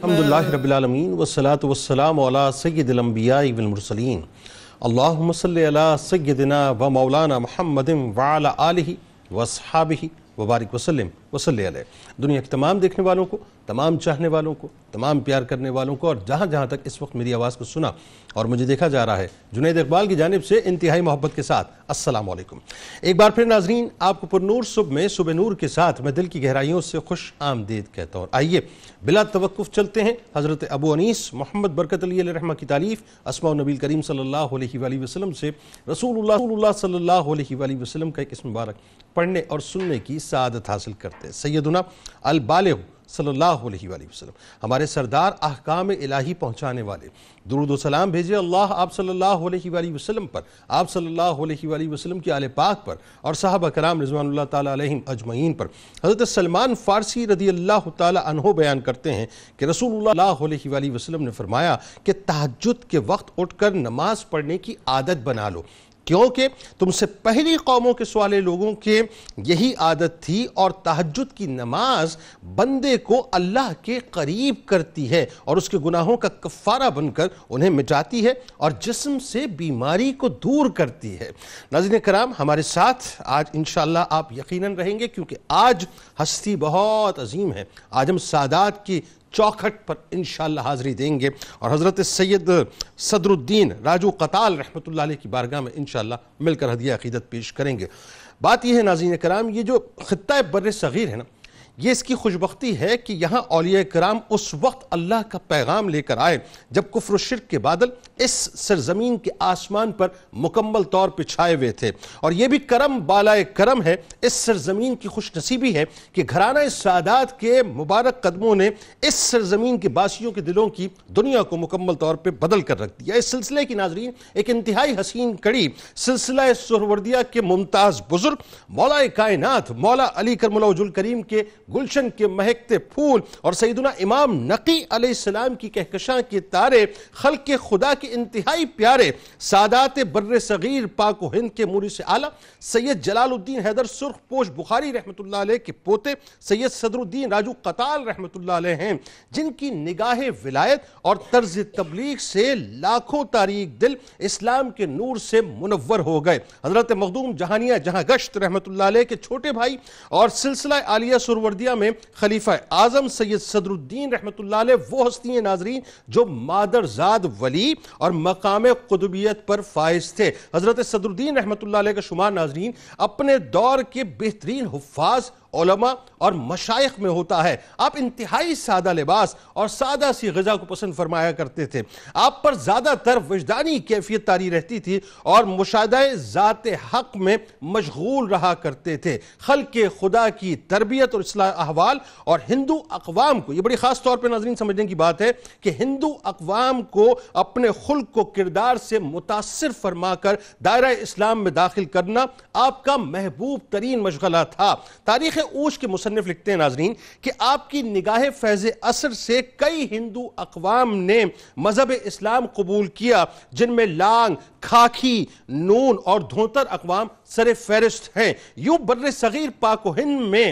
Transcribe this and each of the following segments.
الحمدللہ رب العالمین والصلاة والسلام علی سید الانبیاء والمرسلین اللہم صلی علی سیدنا و مولانا محمد وعلی آلہ واصحابہ وبارک وسلم وصلی علیہ۔ دنیا کے تمام دیکھنے والوں کو، تمام چاہنے والوں کو، تمام پیار کرنے والوں کو، اور جہاں جہاں تک اس وقت میری آواز کو سنا اور مجھے دیکھا جا رہا ہے، جنید اقبال کی جانب سے انتہائی محبت کے ساتھ السلام علیکم۔ ایک بار پھر ناظرین، آپ کو پر نور صبح میں صبح نور کے ساتھ میں دل کی گہرائیوں سے خوش آمدید کہتا ہوں۔ آئیے بلا توقف چلتے ہیں حضرت ابو انیس محمد برکت علی علیہ رحمہ کی تعلیف اسماء النبی کریم صلی اللہ علیہ وآلہ وسلم سے رسول اللہ صلی اللہ علیہ وآلہ وسلم کا ایک اسم مبارک پڑھنے اور سننے کی سعادت حاصل کرتے ہیں۔ سیدنا البالغ صلی اللہ علیہ وآلہ وسلم، ہمارے سردار احکام الہی پہنچانے والے، درود و سلام بھیجے اللہ آپ صلی اللہ علیہ وآلہ وسلم پر، آپ صلی اللہ علیہ وآلہ وسلم کی آل پاک پر اور صحابہ کرام رضوان اللہ تعالیٰ علیہم اجمعین پر۔ حضرت سلمان فارسی رضی اللہ تعالیٰ عنہ بیان کرتے ہیں کہ رسول اللہ علیہ وآلہ وسلم نے فرمایا کہ تہجد کے وقت اٹھ کر نماز پڑھنے کی عادت بنا لو، کیونکہ تم سے پہلی قوموں کے سوالے لوگوں کے یہی عادت تھی، اور تہجد کی نماز بندے کو اللہ کے قریب کرتی ہے اور اس کے گناہوں کا کفارہ بن کر انہیں مٹاتی ہے اور جسم سے بیماری کو دور کرتی ہے۔ ناظرین کرام، ہمارے ساتھ آج انشاءاللہ آپ یقیناً رہیں گے، کیونکہ آج ہستی بہت عظیم ہے۔ آج ہم سادات کی چوکھٹ پر انشاءاللہ حاضری دیں گے اور حضرت سید صدر الدین راجو قتال رحمۃ اللہ علیہ کی بارگاہ میں انشاءاللہ مل کر ہدیہ عقیدت پیش کریں گے۔ بات یہ ہے ناظرین کرام، یہ جو خطہ بر صغیر ہے نا، یہ اس کی خوشبختی ہے کہ یہاں اولیاء کرام اس وقت اللہ کا پیغام لے کر آئے جب کفر و شرک کے بادل اس سرزمین کے آسمان پر مکمل طور پہ چھائے ہوئے تھے، اور یہ بھی کرم بالائے کرم ہے، اس سرزمین کی خوش نصیبی ہے کہ گھرانہ سادات کے مبارک قدموں نے اس سرزمین کے باسیوں کے دلوں کی دنیا کو مکمل طور پہ بدل کر رکھ دیا۔ اس سلسلے کی ناظرین ایک انتہائی حسین کڑی سلسلہ سہروردیہ کے ممتاز بزرگ مولا کائنات مولا علی کرم اللہ وجہ الکریم کے گلشن کے مہکتے پھول اور سیدنا امام نقی علیہ السلام کی کہکشاں کے تارے، خلق خدا کے انتہائی پیارے سادات بر صغیر پاک و ہند کے مورث اعلیٰ سید جلال الدین حیدر سرخ پوش بخاری رحمۃ اللہ علیہ کے پوتے سید صدر الدین راجو قتال رحمۃ اللہ علیہ ہیں، جن کی نگاہ ولایت اور طرز تبلیغ سے لاکھوں تاریک دل اسلام کے نور سے منور ہو گئے۔ حضرت مخدوم جہانیہ جہاں گشت رحمۃ اللہ علیہ کے چھوٹے بھائی اور سلسلہ عالیہ سروردیہ میں خلیفہ اعظم سید صدر الدین رحمۃ اللہ علیہ وہ ہستی ہیں ناظرین جو مادرزاد ولی اور مقام قطبیت پر فائز تھے۔ حضرت صدر الدین رحمۃ اللہ علیہ کا شمار ناظرین اپنے دور کے بہترین حفاظ، علماء اور مشائخ میں ہوتا ہے۔ آپ انتہائی سادہ لباس اور سادہ سی غذا کو پسند فرمایا کرتے تھے۔ آپ پر زیادہ تر وجدانی کیفیت طاری رہتی تھی اور مشاہدہ ذات حق میں مشغول رہا کرتے تھے۔ خلق خدا کی تربیت اور اصلاح احوال اور ہندو اقوام کو، یہ بڑی خاص طور پہ ناظرین سمجھنے کی بات ہے کہ ہندو اقوام کو اپنے خلق و کردار سے متاثر فرما کر دائرہ اسلام میں داخل کرنا آپ کا محبوب ترین مشغلہ تھا۔ تاریخ اوش کے مصنف لکھتے ہیں ناظرین کہ آپ کی نگاہ فیض اثر سے کئی ہندو اقوام نے مذہب اسلام قبول کیا، جن میں لانگ، کھاکی، نون اور دھوتر اقوام سر فہرست ہیں۔ یوں بر صغیر پاک و ہند میں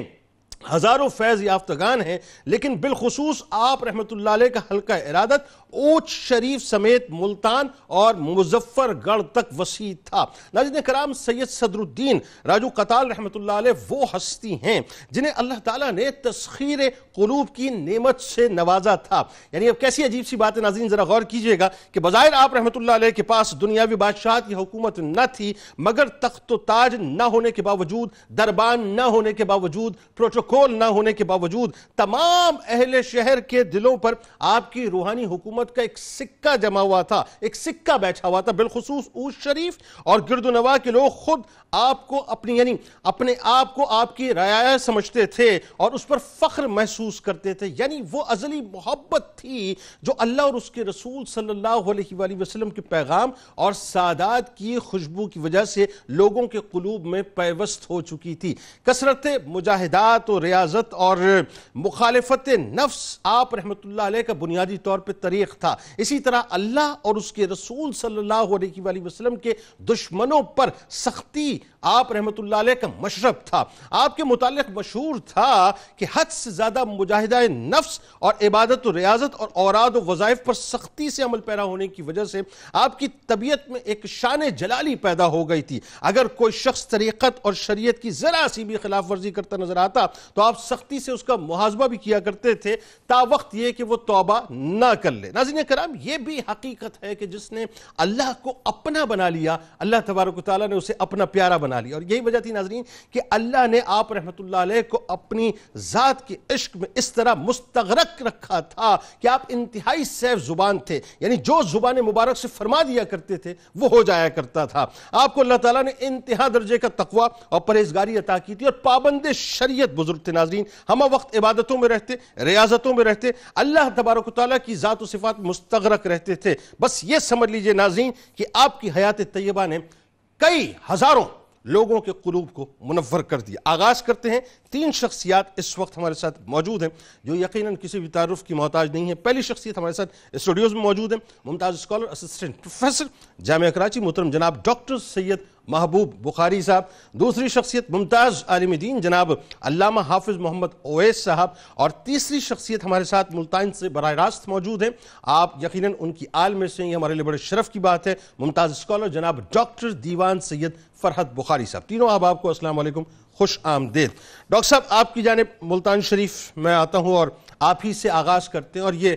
ہزاروں فیض یافتگان ہیں، لیکن بالخصوص آپ رحمت اللہ علیہ کا حلقہ ارادت اوچ شریف سمیت ملتان اور مظفر گڑھ تک وسیع تھا۔ ناظرین کرام، سید صدر الدین راجو قتال رحمت اللہ علیہ وہ ہستی ہیں جنہیں اللہ تعالیٰ نے تسخیر قلوب کی نعمت سے نوازا تھا۔ یعنی اب کیسی عجیب سی بات ہے ناظرین، ذرا غور کیجئے گا کہ بظاہر آپ رحمت اللہ علیہ کے پاس دنیاوی بادشاہت کی حکومت نہ تھی، مگر تخت و تاج نہ ہونے کے باوجود، دربان نہ ہونے کے باوجود، پروٹوکول نہ ہونے کے باوجود تمام اہل شہر کے دلوں پر آپ کی روحانی حکومت کا ایک سکہ جمع ہوا تھا، ایک سکہ بیٹھا ہوا تھا۔ بالخصوص اوش شریف اور گرد و نواح کے لوگ خود آپ کو اپنے آپ کو آپ کی رعایا سمجھتے تھے اور اس پر فخر محسوس کرتے تھے۔ یعنی وہ ازلی محبت تھی جو اللہ اور اس کے رسول صلی اللہ علیہ وآلہ وسلم کے پیغام اور سادات کی خوشبو کی وجہ سے لوگوں کے قلوب میں پیوست ہو چکی تھی۔ کثرت مجاہدات و و ریاضت اور مخالفت نفس آپ رحمۃ اللہ علیہ کا بنیادی طور پہ طریق تھا. اسی طرح اللہ اور اس کے رسول صلی اللہ علیہ وآلہ وسلم کے دشمنوں پر سختی آپ رحمۃ اللہ علیہ کا مشرب تھا. آپ کے متعلق مشہور تھا کہ حد سے زیادہ مجاہدہ نفس اور عبادت و ریاضت اور اوراد و وظائف پر سختی سے عمل پیرا ہونے کی وجہ سے آپ کی طبیعت میں ایک شان جلالی پیدا ہو گئی تھی. اگر کوئی شخص طریقت اور شریعت کی ذرا سی بھی خلاف ورزی کرتا نظر آتا تو آپ سختی سے اس کا محاسبہ بھی کیا کرتے تھے تا وقت یہ کہ وہ توبہ نہ کر لے. ناظرین کرام، یہ بھی حقیقت ہے کہ جس نے اللہ کو اپنا بنا لیا، اللہ تبارک و تعالیٰ نے اسے اپنا پیارا بنا لیا. اور یہی وجہ تھی ناظرین کہ اللہ نے آپ رحمۃ اللہ علیہ کو اپنی ذات کے عشق میں اس طرح مستغرق رکھا تھا کہ آپ انتہائی سیف زبان تھے. یعنی جو زبان مبارک سے فرما دیا کرتے تھے وہ ہو جایا کرتا تھا. آپ کو اللہ تعالیٰ نے انتہا درجے کا تقوی اور پرہیزگاری عطا کی تھی اور پابند شریعت بزرگ تھے. ناظرین، ہم وقت عبادتوں میں رہتے، ریاضتوں میں رہتے، اللہ تبارک و تعالیٰ کی ذات و صفات مستغرق رہتے تھے. بس یہ سمجھ لیجئے ناظرین کہ آپ کی حیات طیبہ نے کئی ہزاروں لوگوں کے قلوب کو منور کر دیا. آغاز کرتے ہیں. 3 شخصیات اس وقت ہمارے ساتھ موجود ہیں جو یقیناً کسی بھی تعارف کی محتاج نہیں ہے. پہلی شخصیت ہمارے ساتھ اسٹوڈیوز میں موجود ہے، ممتاز اسکالر، اسسٹنٹ پروفیسر جامعہ کراچی، محترم جناب ڈاکٹر سید محبوب بخاری صاحب. دوسری شخصیت ممتاز عالم دین جناب علامہ حافظ محمد اویس صاحب. اور تیسری شخصیت ہمارے ساتھ ملتان سے براہ راست موجود ہیں، آپ یقیناً ان کی آل میں سے، یہ ہمارے لیے بڑے شرف کی بات ہے، ممتاز اسکالر جناب ڈاکٹر دیوان سید فرحت بخاری صاحب. تینوں آپ کو السلام علیکم، خوش آمدید. ڈاکٹر صاحب، آپ کی جانب ملتان شریف میں آتا ہوں اور آپ ہی سے آغاز کرتے ہیں. اور یہ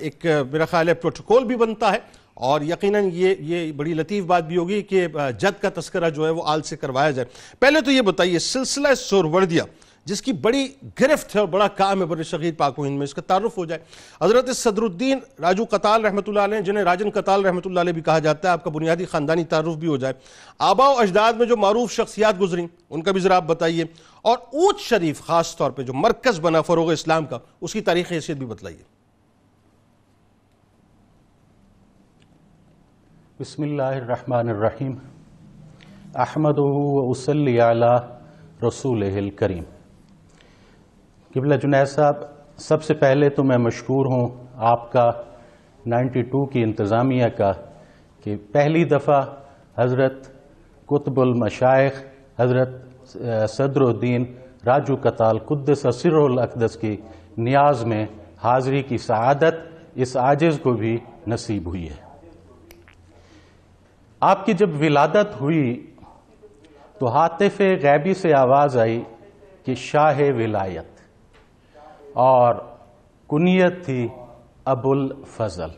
ایک میرا خیال ہے پروٹوکول بھی بنتا ہے اور یقیناً یہ بڑی لطیف بات بھی ہوگی کہ جد کا تذکرہ جو ہے وہ آل سے کروایا جائے. پہلے تو یہ بتائیے، سلسلہ سہروردیہ جس کی بڑی گرفت ہے اور بڑا کام ہے بر صغیر پاک و ہند میں، اس کا تعارف ہو جائے. حضرت صدر الدین راجو قتال رحمۃ اللہ علیہ، جنہیں راجن قتال رحمۃ اللہ علیہ بھی کہا جاتا ہے، آپ کا بنیادی خاندانی تعارف بھی ہو جائے. آباء و اجداد میں جو معروف شخصیات گزریں ان کا بھی ذرا آپ بتائیے، اور اونچ شریف خاص طور پہ جو مرکز بنا فروغ اسلام کا، اس کی تاریخی حیثیت بھی بتلائیے. بسم اللہ الرحمن الرحیم. احمدہ و اصلی علی رسولہ الکریم. قبلہ جنید صاحب، سب سے پہلے تو میں مشکور ہوں آپ کا 92 کی انتظامیہ کا کہ پہلی دفعہ حضرت قطب المشائخ حضرت صدر الدین راجو قتال قدس سرہ الاقدس کی نیاز میں حاضری کی سعادت اس عاجز کو بھی نصیب ہوئی ہے. آپ کی جب ولادت ہوئی تو ہاتف غیبی سے آواز آئی کہ شاہ ولایت، اور کنیت تھی ابو الفضل.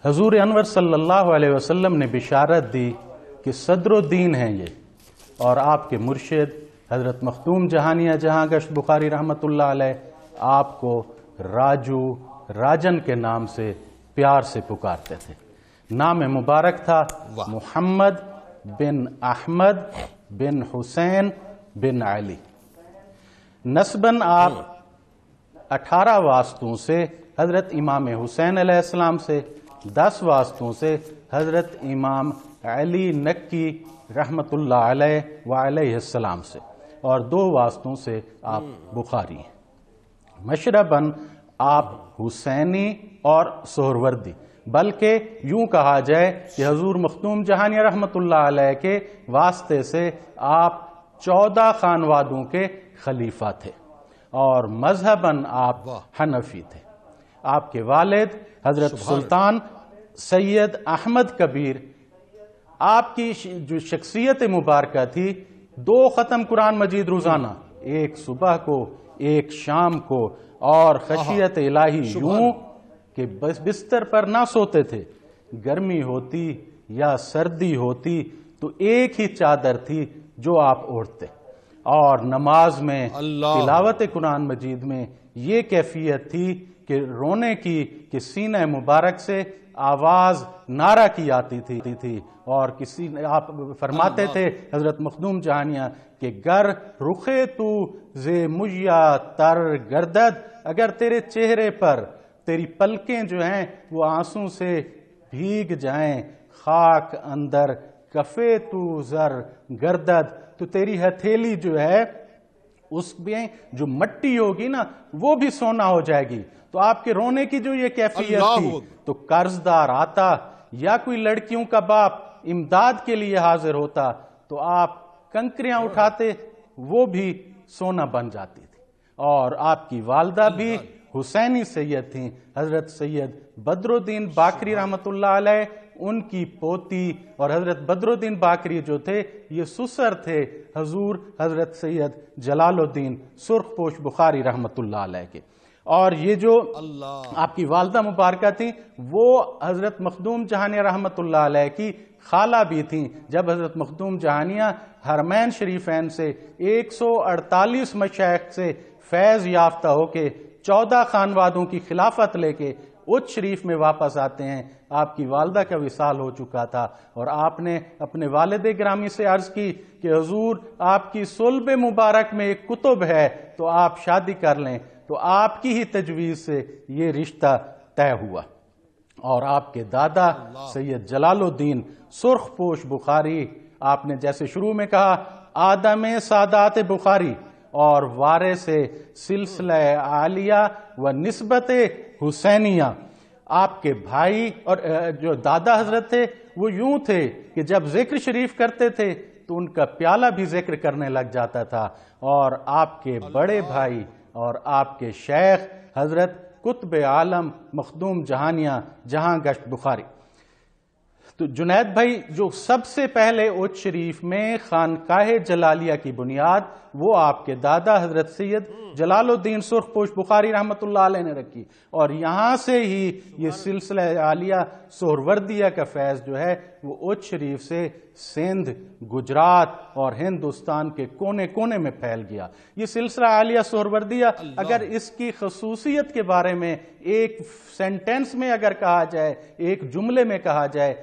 حضور انور صلی اللہ علیہ وسلم نے بشارت دی کہ صدر الدین ہیں یہ، اور آپ کے مرشد حضرت مختوم جہانیہ جہاں گشت بخاری رحمۃ اللہ علیہ آپ کو راجو، راجن کے نام سے پیار سے پکارتے تھے. نام مبارک تھا محمد بن احمد بن حسین بن علی. نسباً آپ 18 واسطوں سے حضرت امام حسین علیہ السلام سے، 10 واسطوں سے حضرت امام علی نکی رحمت اللہ علیہ وعلیہ السلام سے، اور 2 واسطوں سے آپ بخاری ہیں. مشرباً آپ حسینی اور سہروردی، بلکہ یوں کہا جائے کہ حضور مختوم جہانیہ رحمت اللہ علیہ کے واسطے سے آپ 14 خانوادوں کے خلیفہ تھے، اور مذہباً آپ حنفی تھے. آپ کے والد حضرت سلطان سید احمد کبیر، آپ کی جو شخصیت مبارکہ تھی، 2 ختم قرآن مجید روزانہ، ایک صبح کو ایک شام کو، اور خشیت الہی یوں کہ بستر پر نہ سوتے تھے. گرمی ہوتی یا سردی ہوتی تو ایک ہی چادر تھی جو آپ اوڑھتے، اور نماز میں تلاوت قرآن مجید میں یہ کیفیت تھی کہ رونے کی کہ سینہ مبارک سے آواز نعرہ کی آتی تھی، اور کسی آپ فرماتے تھے حضرت مخدوم جہانیہ کہ گر رخے تو زے مجیا تر گردد، اگر تیرے چہرے پر تیری پلکیں جو ہیں وہ آنسوں سے بھیگ جائیں، خاک اندر کفے تو زر گردد، تو تیری ہتھیلی جو ہے اس میں جو مٹی ہوگی نا وہ بھی سونا ہو جائے گی. تو آپ کے رونے کی جو یہ کیفیت تھی تو قرض دار آتا یا کوئی لڑکیوں کا باپ امداد کے لیے حاضر ہوتا تو آپ کنکریاں اٹھاتے وہ بھی سونا بن جاتی تھی. اور آپ کی والدہ بھی حسینی سید تھیں, حضرت سید بدر الدین باقری رحمۃ اللہ علیہ, ان کی پوتی. اور حضرت بدر الدین باقری جو تھے یہ سسر تھے حضور حضرت سید جلال الدین سرخ پوش بخاری رحمۃ اللہ علیہ کے. اور یہ جو آپ کی والدہ مبارکہ تھیں وہ حضرت مخدوم جہانیہ رحمۃ اللہ علیہ کی خالہ بھی تھیں. جب حضرت مخدوم جہانیہ حرمین شریفین سے 148 مشائخ سے فیض یافتہ ہو کے 14 خانوادوں کی خلافت لے کے اچ شریف میں واپس آتے ہیں, آپ کی والدہ کا وصال ہو چکا تھا. اور آپ نے اپنے والد گرامی سے عرض کی کہ حضور آپ کی صلب مبارک میں ایک کتب ہے تو آپ شادی کر لیں. تو آپ کی ہی تجویز سے یہ رشتہ طے ہوا. اور آپ کے دادا سید جلال الدین سرخ پوش بخاری, آپ نے جیسے شروع میں کہا آدم سادات بخاری اور وارث سلسلہ عالیہ و نسبت حسینیہ. آپ کے بھائی اور جو دادا حضرت تھے وہ یوں تھے کہ جب ذکر شریف کرتے تھے تو ان کا پیالہ بھی ذکر کرنے لگ جاتا تھا. اور آپ کے بڑے بھائی اور آپ کے شیخ حضرت قطب عالم مخدوم جہانیہ جہاں گشت بخاری. تو جنید بھائی جو سب سے پہلے اچ شریف میں خانقاہ جلالیہ کی بنیاد وہ آپ کے دادا حضرت سید جلال الدین سرخ پوش بخاری رحمۃ اللہ علیہ نے رکھی. اور یہاں سے ہی یہ سلسلہ عالیہ سہروردیہ کا فیض جو ہے وہ اچ شریف سے سندھ, گجرات اور ہندوستان کے کونے کونے میں پھیل گیا. یہ سلسلہ عالیہ سہروردیہ اگر اس کی خصوصیت کے بارے میں ایک سینٹنس میں اگر کہا جائے, ایک جملے میں کہا جائے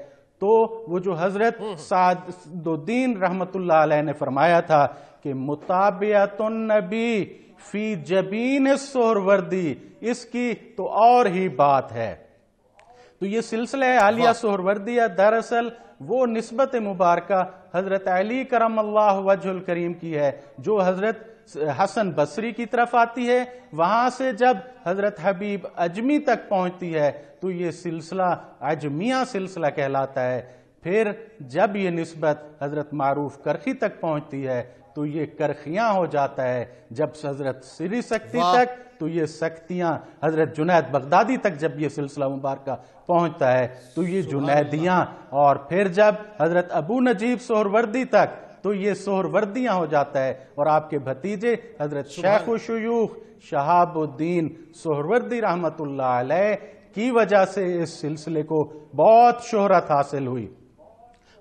تو وہ جو حضرت سعد الدین رحمت اللہ علیہ نے فرمایا تھا کہ متابعت النبی فی جبین سہروردی, اس کی تو اور ہی بات ہے. تو یہ سلسلہ عالیہ سہروردیہ دراصل وہ نسبت مبارکہ حضرت علی کرم اللہ وجہ الکریم کی ہے جو حضرت حسن بصری کی طرف آتی ہے. وہاں سے جب حضرت حبیب اجمی تک پہنچتی ہے تو یہ سلسلہ اجمیہ سلسلہ کہلاتا ہے. پھر جب یہ نسبت حضرت معروف کرخی تک پہنچتی ہے تو یہ کرخیاں ہو جاتا ہے. جب حضرت سری سکتی تک تو یہ سکتیاں, حضرت جنید بغدادی تک جب یہ سلسلہ مبارکہ پہنچتا ہے تو یہ جنیدیاں, اور پھر جب حضرت ابو نجیب سہروردی تک تو یہ سہروردیاں ہو جاتا ہے. اور آپ کے بھتیجے حضرت شیخ و شیوخ شہاب الدین سہروردی رحمت اللہ علیہ کی وجہ سے اس سلسلے کو بہت شہرت حاصل ہوئی.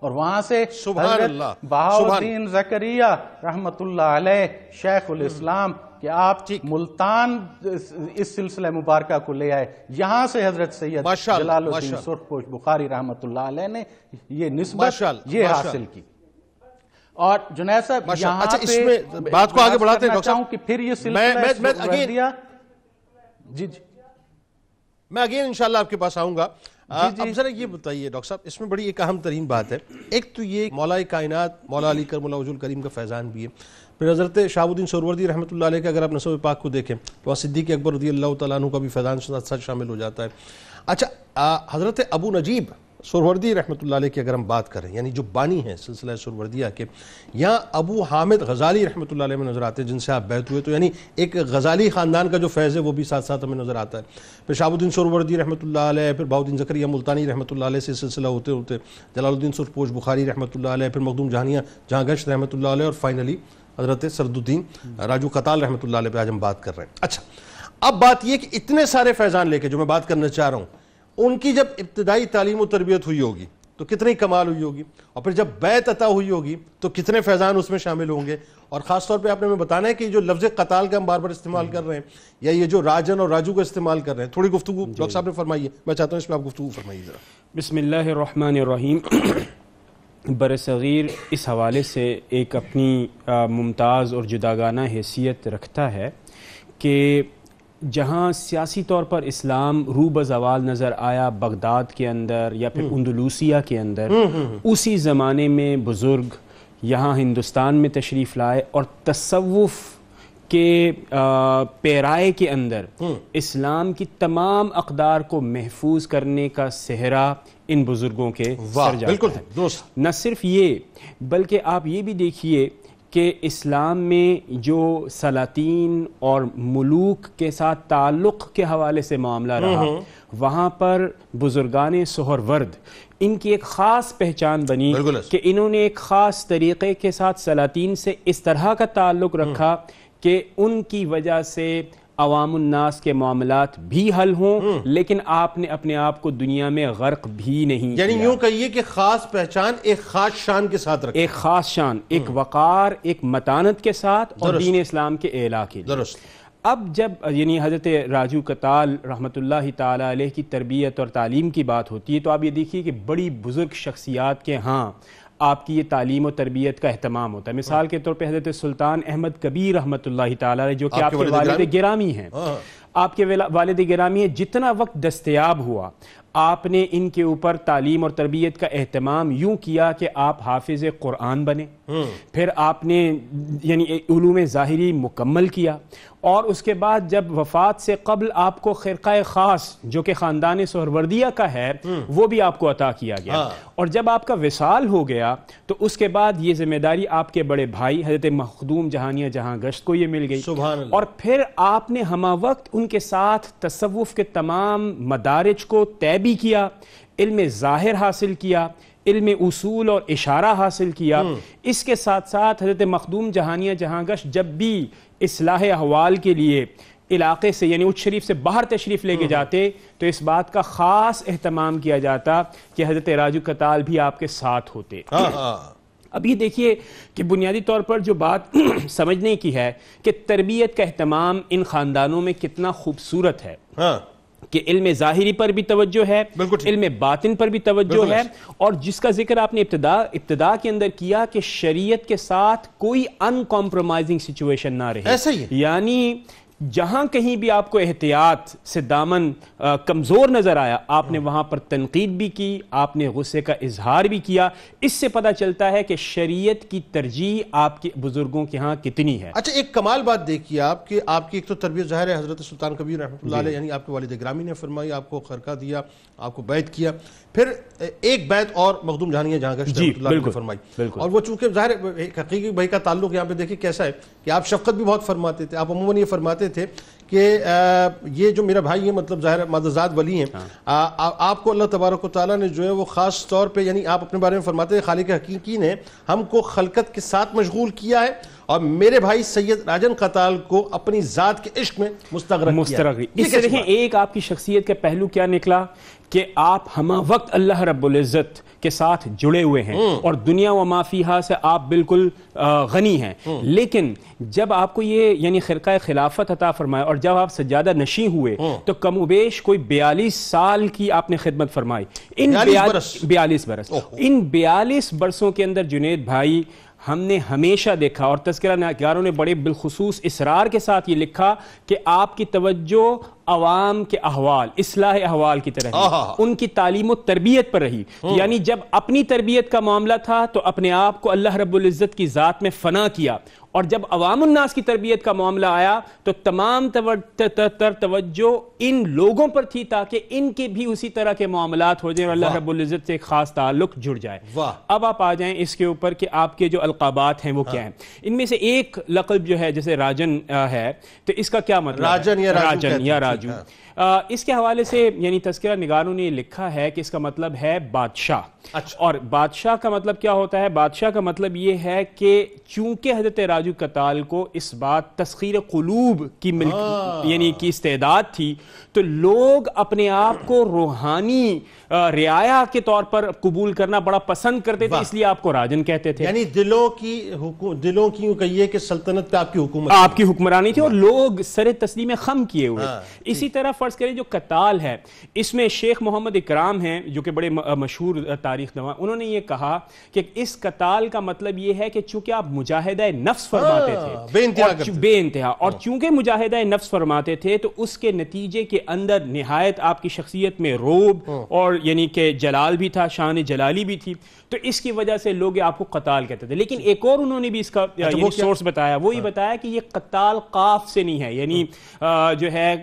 اور وہاں سے حضرت بہاؤالدین زکریا رحمت اللہ علیہ شیخ الاسلام کہ آپ ملتان اس سلسلہ مبارکہ کو لے آئے. یہاں سے حضرت سید جلال الدین سرخ پوش بخاری رحمت اللہ علیہ نے یہ نسبت یہ حاصل کی. اور جنید صاحب یہاں پہ بات کو آگے بڑھاتے ہیں ڈاکٹر صاحب کہ پھر یہ سلسلہ جی میں اگین انشاءاللہ آپ کے پاس آؤں گا. اب ذرا یہ بتائیے ڈاکٹر صاحب, اس میں بڑی ایک اہم ترین بات ہے. ایک تو یہ مولا کائنات مولا علی کرم اللہ وجہ الکریم کا فیضان بھی ہے. پھر حضرت شہاب الدین سہروردی رحمۃ اللہ علیہ کا اگر آپ نسب پاک کو دیکھیں تو وہاں صدیق اکبر رضی اللہ تعالیٰ عنہ کا بھی فیضان ساتھ شامل ہو جاتا ہے. اچھا حضرت ابو نجیب سہروردی رحمۃ اللہ علیہ کی اگر ہم بات کریں, یعنی جو بانی ہیں سلسلہ سہروردیہ کے, یہاں ابو حامد غزالی رحمۃ اللہ علیہ میں نظر آتے ہیں جن سے آپ بیعت ہوئے. تو یعنی ایک غزالی خاندان کا جو فیض ہے وہ بھی ساتھ ساتھ ہمیں نظر آتا ہے. پھر شہاب الدین سہروردی رحمۃ اللہ علیہ, پھر بہاؤالدین زکریا ملتانی رحمۃ اللہ علیہ سے سلسلہ ہوتے ہوتے جلال الدین سرخ پوش بخاری رحمۃ اللہ علیہ, پھر مخدوم جہانیہ جہاں گشت رحمۃ اللہ علیہ, اور فائنلی حضرت سرد الدین راجو قتال رحمۃ اللہ علیہ پہ آج ہم بات کر رہے ہیں. اچھا اب بات یہ کہ اتنے سارے فیضان لے کے جو میں بات کرنا چاہ رہا ہوں, ان کی جب ابتدائی تعلیم و تربیت ہوئی ہوگی تو کتنی کمال ہوئی ہوگی, اور پھر جب بیعت عطا ہوئی ہوگی تو کتنے فیضان اس میں شامل ہوں گے. اور خاص طور پہ آپ نے ہمیں بتانا ہے کہ جو لفظ قتال کا ہم بار بار استعمال کر رہے ہیں یا یہ جو راجن اور راجو کا استعمال کر رہے ہیں, تھوڑی گفتگو ڈاکٹر صاحب نے فرمائیے. میں چاہتا ہوں اس پہ آپ گفتگو فرمائیے ذرا. بسم اللہ الرحمن الرحیم. برصغیر اس حوالے سے ایک اپنی ممتاز اور جداگانہ حیثیت رکھتا ہے کہ جہاں سیاسی طور پر اسلام رو بزوال نظر آیا بغداد کے اندر یا پھر اندلوسیہ کے اندر, اسی زمانے میں بزرگ یہاں ہندوستان میں تشریف لائے اور تصوف کہ پیرائے کے اندر اسلام کی تمام اقدار کو محفوظ کرنے کا صحرا ان بزرگوں کے سر جاتا ہے۔ نہ صرف یہ بلکہ آپ یہ بھی دیکھیے کہ اسلام میں جو سلاطین اور ملوک کے ساتھ تعلق کے حوالے سے معاملہ رہا، وہاں پر بزرگان سہرورد ان کی ایک خاص پہچان بنی کہ انہوں نے ایک خاص طریقے کے ساتھ سلاطین سے اس طرح کا تعلق رکھا کہ ان کی وجہ سے عوام الناس کے معاملات بھی حل ہوں، لیکن آپ نے اپنے آپ کو دنیا میں غرق بھی نہیں یعنی یوں کہیے کہ خاص پہچان ایک خاص شان کے ساتھ رکھا، ایک خاص شان، ایک وقار، ایک متانت کے ساتھ، اور دین اسلام کے اعلیٰ کے لیے۔ اب جب یعنی حضرت راجو کتال رحمۃ اللہ تعالی علیہ کی تربیت اور تعلیم کی بات ہوتی ہے تو آپ یہ دیکھیے کہ بڑی بزرگ شخصیات کے ہاں آپ کی یہ تعلیم و تربیت کا اہتمام ہوتا ہے۔ مثال کے طور پہ حضرت سلطان احمد کبیر رحمۃ اللہ تعالی علیہ جو کہ آپ کے والد گرامی ہیں، آپ کے والد گرامی ہیں، جتنا وقت دستیاب ہوا آپ نے ان کے اوپر تعلیم اور تربیت کا اہتمام یوں کیا کہ آپ حافظ قرآن بنے، پھر آپ نے یعنی علوم ظاہری مکمل کیا، اور اس کے بعد جب وفات سے قبل آپ کو خرقہ خاص جو کہ خاندان سہروردیہ کا ہے وہ بھی آپ کو عطا کیا گیا، اور جب آپ کا وصال ہو گیا تو اس کے بعد یہ ذمہ داری آپ کے بڑے بھائی حضرت مخدوم جہانیہ جہاں گشت کو یہ مل گئی، اور پھر آپ نے ہمہ وقت ان کے ساتھ تصوف کے تمام مدارج کو طے بھی کیا، علم ظاہر حاصل کیا، علم اصول اور اشارہ حاصل کیا۔ اس کے ساتھ ساتھ حضرت مخدوم جہانیہ جہاں گشت جب بھی اصلاح احوال کے لیے علاقے سے یعنی اچ شریف سے باہر تشریف لے کے جاتے تو اس بات کا خاص اہتمام کیا جاتا کہ حضرت راجو کتال بھی آپ کے ساتھ ہوتے۔ اب یہ دیکھیے کہ بنیادی طور پر جو بات سمجھنے کی ہے کہ تربیت کا اہتمام ان خاندانوں میں کتنا خوبصورت ہے کہ علم ظاہری پر بھی توجہ ہے، علم باطن پر بھی توجہ ہے، اور جس کا ذکر آپ نے ابتدا کے اندر کیا کہ شریعت کے ساتھ کوئی ان کمپرومائزنگ سچویشن نہ رہے، یعنی جہاں کہیں بھی آپ کو احتیاط سے دامن کمزور نظر آیا آپ نے وہاں پر تنقید بھی کی، آپ نے غصے کا اظہار بھی کیا۔ اس سے پتہ چلتا ہے کہ شریعت کی ترجیح آپ کے بزرگوں کے ہاں کتنی ہے۔ اچھا ایک کمال بات دیکھیے آپ کہ آپ کی ایک تو تربیت ظاہر ہے حضرت سلطان کبیر رحمۃ اللہ علیہ یعنی آپ کے والد گرامی نے فرمائی، آپ کو خرقہ دیا، آپ کو بیعت کیا، پھر ایک بیعت اور مخدوم جہانیہ جہاں گشت رحمۃ اللہ علیہ نے فرمائی، اور وہ چونکہ ظاہر حقیقی بھائی کا تعلق یہاں پہ دیکھیں کیسا ہے کہ آپ شفقت بھی بہت فرماتے تھے، آپ عموماً یہ فرماتے تھے کہ یہ جو میرا بھائی ہے مطلب ظاہر مددزاد ولی ہیں، آپ کو اللہ تبارک و تعالیٰ نے جو ہے وہ خاص طور پہ یعنی آپ اپنے بارے میں فرماتے ہیں خالق حقیقی نے ہم کو خلقت کے ساتھ مشغول کیا ہے اور میرے بھائی سید راجن قتال کو اپنی ذات کے عشق میں مستغرق کیا۔ اس سے دیکھیں ایک آپ کی شخصیت کا پہلو کیا نکلا کہ آپ ہمہ وقت اللہ رب العزت کے ساتھ جڑے ہوئے ہیں اور دنیا و ما فیہا سے آپ بالکل غنی ہیں، لیکن جب آپ کو یہ یعنی خرقہ خلافت عطا فرمایا اور جب آپ سجادہ نشیں ہوئے تو کم و بیش کوئی 42 سال کی آپ نے خدمت فرمائی۔ 42 برس، ان 42 برسوں کے اندر جنید بھائی ہم نے ہمیشہ دیکھا اور تذکرہ نگاروں نے بڑے بالخصوص اصرار کے ساتھ یہ لکھا کہ آپ کی توجہ عوام کے احوال، اصلاح احوال کی طرح ان کی تعلیم و تربیت پر رہی، یعنی جب اپنی تربیت کا معاملہ تھا تو اپنے آپ کو اللہ رب العزت کی ذات میں فنا کیا، اور جب عوام الناس کی تربیت کا معاملہ آیا تو تمام توجہ ان لوگوں پر تھی تاکہ ان کے بھی اسی طرح کے معاملات ہو جائیں اور اللہ رب العزت سے ایک خاص تعلق جڑ جائے۔ اب آپ آ جائیں اس کے اوپر کہ آپ کے جو القابات ہیں وہ کیا ہیں۔ ان میں سے ایک لقب جو ہے جیسے راجن ہے تو اس کا کیا مطلب ہے؟ راجن یا راجو، اس کے حوالے سے یعنی تذکرہ نگاروں نے لکھا ہے کہ اس کا مطلب ہے بادشاہ، اور بادشاہ کا مطلب کیا ہوتا ہے؟ بادشاہ کا مطلب یہ ہے کہ چونکہ حضرت راجو کتال کو اس بات تسخیر قلوب کی یعنی کی استعداد تھی تو لوگ اپنے آپ کو روحانی رعایا کے طور پر قبول کرنا بڑا پسند کرتے تھے، اس لیے آپ کو راجن کہتے تھے، یعنی دلوں کی یوں کہیے کہ سلطنت پہ آپ کی حکومت، آپ کی حکمرانی تھی اور لوگ سر تسلیم خم کیے ہوئے۔ اسی طرح فرض کریں جو قتال ہے، اس میں شیخ محمد اکرام ہیں جو کہ بڑے مشہور تاریخ نواں، انہوں نے یہ کہا کہ اس قتال کا مطلب یہ ہے کہ چونکہ آپ مجاہدہ نفس فرماتے تھے بے انتہا، اور چونکہ مجاہدہ نفس فرماتے تھے تو اس کے نتیجے کے اندر نہایت آپ کی شخصیت میں روب اور یعنی کہ جلال بھی تھا، شان جلالی بھی تھی، تو اس کی وجہ سے لوگ آپ کو قتال کہتے تھے۔ لیکن ایک اور انہوں نے بھی اس کا سورس بتایا، وہ یہ بتایا کہ یہ قتال قاف سے نہیں ہے، یعنی جو ہے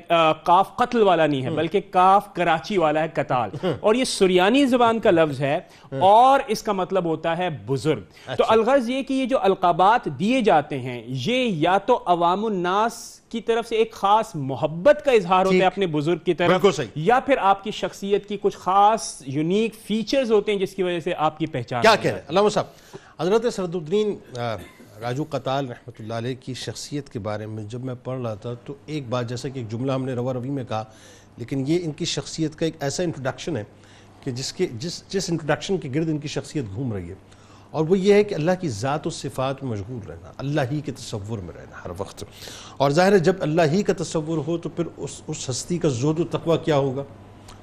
قاف قتل والا نہیں ہے بلکہ قاف کراچی والا ہے قتال، اور یہ سریانی زبان کا لفظ ہے اور اس کا مطلب ہوتا ہے بزرگ۔ تو الغرض یہ کہ یہ جو القابات دیے جاتے ہیں یہ یا تو عوام الناس کی طرف سے ایک خاص محبت کا اظہار ہوتا ہے اپنے بزرگ کی طرف، یا پھر آپ کی شخصیت کی کچھ خاص یونیک فیچرز ہوتے ہیں جس کی وجہ سے آپ کی پہچان۔ کیا کہہ رہے ہیں علامہ صاحب؟ حضرت سرد الدین راجو قتال رحمۃ اللہ علیہ کی شخصیت کے بارے میں جب میں پڑھ رہا تھا تو ایک بات، جیسا کہ ایک جملہ ہم نے روا روی میں کہا، لیکن یہ ان کی شخصیت کا ایک ایسا انٹروڈکشن ہے کہ جس انٹروڈکشن کے گرد ان کی شخصیت گھوم رہی ہے، اور وہ یہ ہے کہ اللہ کی ذات و صفات میں مشغول رہنا، اللہ ہی کے تصور میں رہنا ہر وقت، اور ظاہر ہے جب اللہ ہی کا تصور ہو تو پھر اس ہستی کا زہد و تقویٰ کیا ہوگا،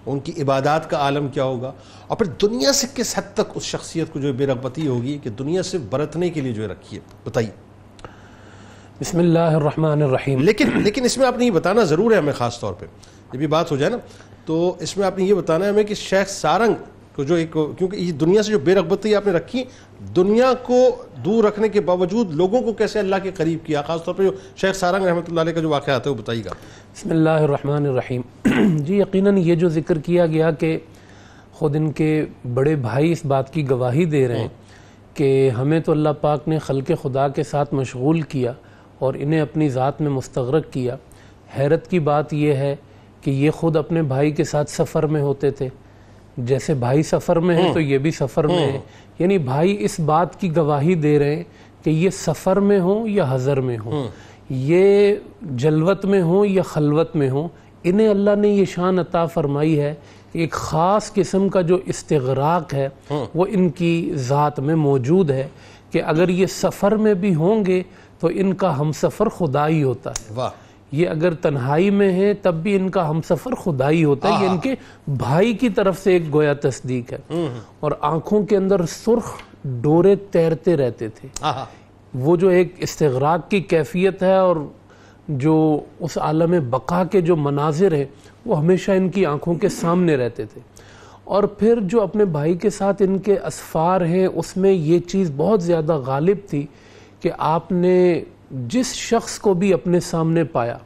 ان کی عبادات کا عالم کیا ہوگا، اور پھر دنیا سے کس حد تک اس شخصیت کو جو بے رغبتی ہوگی کہ دنیا سے برتنے کے لیے جو رکھی ہے۔ بتائیے۔ بسم اللہ الرحمن الرحیم۔ لیکن اس میں آپ نے یہ بتانا ضرور ہے ہمیں، خاص طور پہ جب یہ بات ہو جائے نا تو اس میں آپ نے یہ بتانا ہے ہمیں کہ شیخ سارنگ کو جو ایک، کیونکہ یہ دنیا سے جو بے رغبتی آپ نے رکھی، دنیا کو دور رکھنے کے باوجود لوگوں کو کیسے اللہ کے قریب کیا، خاص طور پہ جو شیخ سارنگ رحمۃ اللہ علیہ کا جو واقعہ آتا ہے وہ بتائیے گا۔ بسم اللہ الرحمن الرحیم۔ جی یقیناً یہ جو ذکر کیا گیا کہ خود ان کے بڑے بھائی اس بات کی گواہی دے رہے ہیں کہ ہمیں تو اللہ پاک نے خلق خدا کے ساتھ مشغول کیا اور انہیں اپنی ذات میں مستغرق کیا۔ حیرت کی بات یہ ہے کہ یہ خود اپنے بھائی کے ساتھ سفر میں ہوتے تھے، جیسے بھائی سفر میں ہیں تو یہ بھی سفر میں ہیں، یعنی بھائی اس بات کی گواہی دے رہے ہیں کہ یہ سفر میں ہوں یا حضر میں ہوں، یہ جلوت میں ہوں یا خلوت میں ہوں، انہیں اللہ نے یہ شان عطا فرمائی ہے کہ ایک خاص قسم کا جو استغراق ہے وہ ان کی ذات میں موجود ہے کہ اگر یہ سفر میں بھی ہوں گے تو ان کا ہم سفر خدا ہی ہوتا ہے۔ واہ۔ یہ اگر تنہائی میں ہیں تب بھی ان کا ہم سفر خدا ہی ہوتا ہے، یہ ان کے بھائی کی طرف سے ایک گویا تصدیق ہے۔ اور آنکھوں کے اندر سرخ ڈورے تیرتے رہتے تھے، وہ جو ایک استغراق کی کیفیت ہے اور جو اس عالم بقا کے جو مناظر ہیں وہ ہمیشہ ان کی آنکھوں کے سامنے رہتے تھے۔ اور پھر جو اپنے بھائی کے ساتھ ان کے اسفار ہیں اس میں یہ چیز بہت زیادہ غالب تھی کہ آپ نے جس شخص کو بھی اپنے سامنے پایا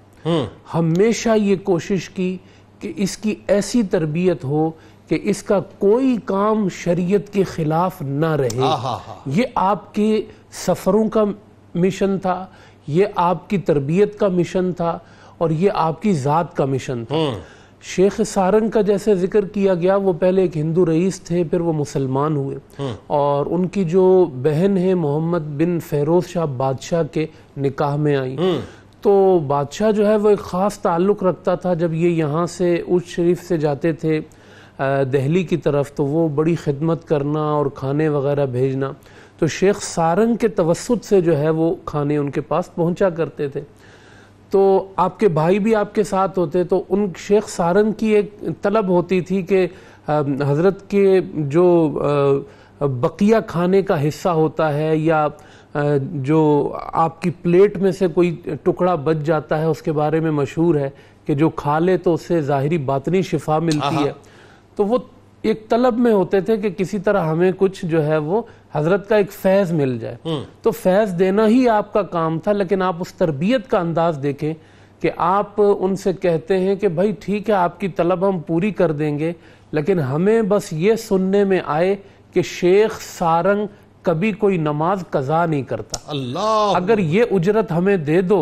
ہمیشہ یہ کوشش کی کہ اس کی ایسی تربیت ہو کہ اس کا کوئی کام شریعت کے خلاف نہ رہے۔ یہ آپ کے سفروں کا مشن تھا، یہ آپ کی تربیت کا مشن تھا، اور یہ آپ کی ذات کا مشن تھا۔ شیخ سارنگ کا جیسے ذکر کیا گیا، وہ پہلے ایک ہندو رئیس تھے، پھر وہ مسلمان ہوئے، اور ان کی جو بہن ہے محمد بن فیروز شاہ بادشاہ کے نکاح میں آئی، تو بادشاہ جو ہے وہ ایک خاص تعلق رکھتا تھا، جب یہ یہاں سے اونچ شریف سے جاتے تھے دہلی کی طرف تو وہ بڑی خدمت کرنا اور کھانے وغیرہ بھیجنا، تو شیخ سارنگ کے توسط سے جو ہے وہ کھانے ان کے پاس پہنچا کرتے تھے۔ تو آپ کے بھائی بھی آپ کے ساتھ ہوتے، تو ان شیخ سارنگ کی ایک طلب ہوتی تھی کہ حضرت کے جو بقیہ کھانے کا حصہ ہوتا ہے یا جو آپ کی پلیٹ میں سے کوئی ٹکڑا بچ جاتا ہے، اس کے بارے میں مشہور ہے کہ جو کھا لے تو اس سے ظاہری باطنی شفا ملتی ہے، تو وہ ایک طلب میں ہوتے تھے کہ کسی طرح ہمیں کچھ جو ہے وہ حضرت کا ایک فیض مل جائے، تو فیض دینا ہی آپ کا کام تھا۔ لیکن آپ اس تربیت کا انداز دیکھیں کہ آپ ان سے کہتے ہیں کہ بھائی ٹھیک ہے آپ کی طلب ہم پوری کر دیں گے، لیکن ہمیں بس یہ سننے میں آئے کہ شیخ سارنگ کبھی کوئی نماز قضا نہیں کرتا، اللہ اگر یہ اجرت ہمیں دے دو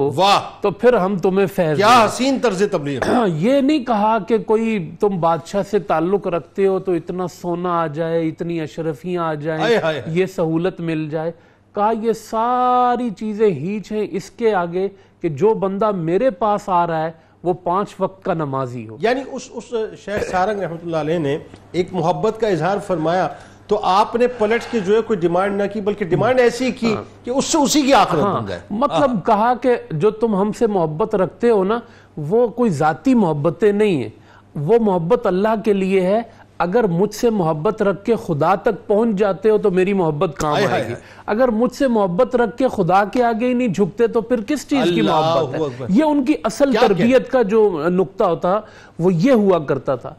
تو پھر ہم تمہیں فیض کیا حسین طرز تبلیغ۔ یہ نہیں کہا کہ کوئی تم بادشاہ سے تعلق رکھتے ہو تو اتنا سونا آ جائے، اتنی اشرفیاں آ جائیں، یہ سہولت مل جائے، کہا یہ ساری چیزیں ہیچ ہیں اس کے آگے کہ جو بندہ میرے پاس آ رہا ہے وہ 5 وقت کا نمازی ہو۔ یعنی اس شیخ سارنگ رحمۃ اللہ علیہ نے ایک محبت کا اظہار فرمایا تو آپ نے پلٹ کے جو ہے کوئی ڈیمانڈ نہ کی بلکہ ڈیمانڈ ایسی کی کہ اس سے اسی کی آخرت بن جائے. مطلب کہا کہ جو تم ہم سے محبت رکھتے ہو نا وہ کوئی ذاتی محبتیں نہیں ہیں, وہ محبت اللہ کے لیے ہے. اگر مجھ سے محبت رکھ کے خدا تک پہنچ جاتے ہو تو میری محبت کام آئے گی, اگر مجھ سے محبت رکھ کے خدا کے آگے ہی نہیں جھکتے تو پھر کس چیز کی محبت ہے. یہ ان کی اصل تربیت کا جو نقطہ ہوتا وہ یہ ہوا کرتا تھا.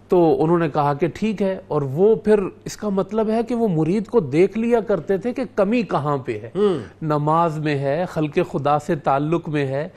تو انہوں نے کہا کہ ٹھیک ہے, اور وہ پھر اس کا مطلب ہے کہ وہ مرید کو دیکھ لیا کرتے تھے کہ کمی کہاں پہ ہے. نماز میں ہے, خلق خدا سے تعلق میں ہے,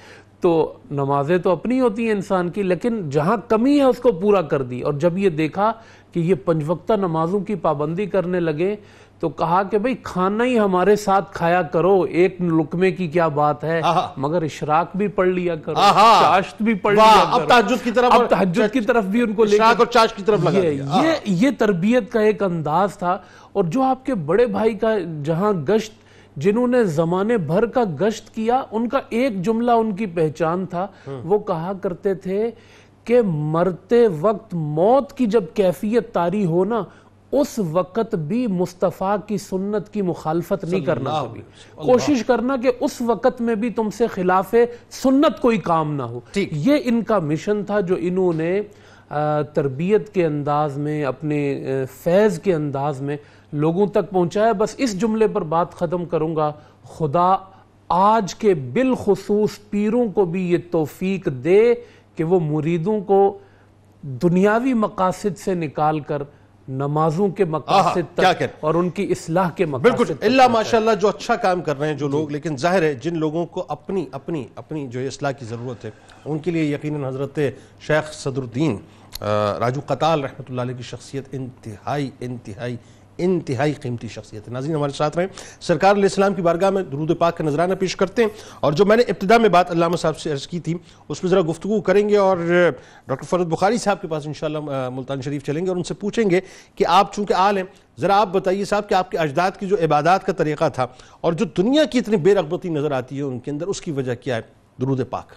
تو نمازیں تو اپنی ہوتی ہیں انسان کی, لیکن جہاں کمی ہے اس کو پورا کر دی. اور جب یہ دیکھا کہ یہ 5 وقتہ نمازوں کی پابندی کرنے لگے تو کہا کہ بھئی کھانا ہی ہمارے ساتھ کھایا کرو, ایک لقمے کی کیا بات ہے, مگر اشراق بھی پڑھ لیا کرو, چاشت بھی پڑھ لیا کرو. اب تہجد کی طرف بھی ان کو لے اور چاشت کی طرف لگا دیا. یہ تربیت کا ایک انداز تھا. اور جو آپ کے بڑے بھائی کا جہاں گشت, جنہوں نے زمانے بھر کا گشت کیا, ان کا ایک جملہ ان کی پہچان تھا. وہ کہا کرتے تھے کہ مرتے وقت موت کی جب کیفیت طاری ہو نا, اس وقت بھی مصطفیٰ کی سنت کی مخالفت نہیں کرنا. کوشش کرنا کہ اس وقت میں بھی تم سے خلاف سنت کوئی کام نہ ہو. یہ ان کا مشن تھا جو انہوں نے تربیت کے انداز میں, اپنے فیض کے انداز میں لوگوں تک پہنچایا. بس اس جملے پر بات ختم کروں گا, خدا آج کے بالخصوص پیروں کو بھی یہ توفیق دے کہ وہ مریدوں کو دنیاوی مقاصد سے نکال کر نمازوں کے مقاصد تک اور ان کی اصلاح کے مقاصد بالکل. اللہ ماشاءاللہ جو اچھا کام کر رہے ہیں جو لوگ, لیکن ظاہر ہے جن لوگوں کو اپنی جو اصلاح کی ضرورت ہے ان کے لیے یقیناً حضرت شیخ صدر الدین راجو قطال رحمۃ اللہ علیہ کی شخصیت انتہائی قیمتی شخصیت ہے. ناظرین ہمارے ساتھ رہیں, سرکار علیہ السلام کی بارگاہ میں درود پاک کا نذرانہ پیش کرتے ہیں. اور جو میں نے ابتدا میں بات علامہ صاحب سے عرض کی تھی اس میں ذرا گفتگو کریں گے, اور ڈاکٹر فرد بخاری صاحب کے پاس انشاءاللہ ملتان شریف چلیں گے اور ان سے پوچھیں گے کہ آپ چونکہ آل ہیں, ذرا آپ بتائیے صاحب کہ آپ کے اجداد کی جو عبادات کا طریقہ تھا اور جو دنیا کی اتنی بے رغبتی نظر آتی ہے ان کے اندر, اس کی وجہ کیا ہے. درود پاک.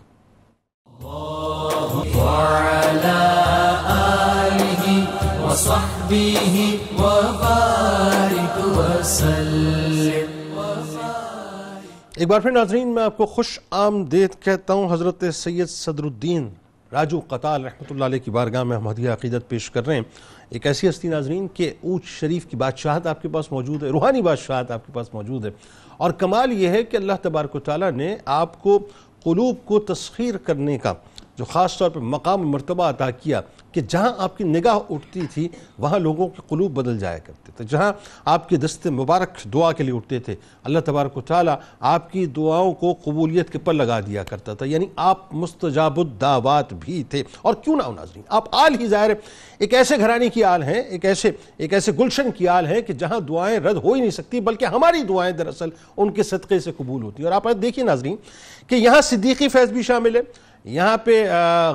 ایک بار پھر ناظرین میں آپ کو خوش آمدید کہتا ہوں. حضرت سید صدر الدین راجو قطال رحمۃ اللہ علیہ کی بارگاہ میں ہم ہدیہ عقیدت پیش کر رہے ہیں. ایک ایسی ہستی ناظرین کہ اونچ شریف کی بادشاہت آپ کے پاس موجود ہے, روحانی بادشاہت آپ کے پاس موجود ہے, اور کمال یہ ہے کہ اللہ تبارک و تعالیٰ نے آپ کو قلوب کو تسخیر کرنے کا جو خاص طور پہ مقام مرتبہ عطا کیا کہ جہاں آپ کی نگاہ اٹھتی تھی وہاں لوگوں کے قلوب بدل جایا کرتے تھے. جہاں آپ کے دست مبارک دعا کے لیے اٹھتے تھے اللہ تبارک و تعالیٰ آپ کی دعاؤں کو قبولیت کے پر لگا دیا کرتا تھا. یعنی آپ مستجاب الدعوات بھی تھے. اور کیوں نہ ہو ناظرین, آپ آل ہی ظاہر ایک ایسے گھرانے کی آل ہیں, ایک ایسے گلشن کی آل ہیں کہ جہاں دعائیں رد ہو ہی نہیں سکتی, بلکہ ہماری دعائیں دراصل ان کے صدقے سے قبول ہوتی ہیں. اور آپ دیکھیے ناظرین کہ یہاں صدیقی فیض بھی شامل ہے, یہاں پہ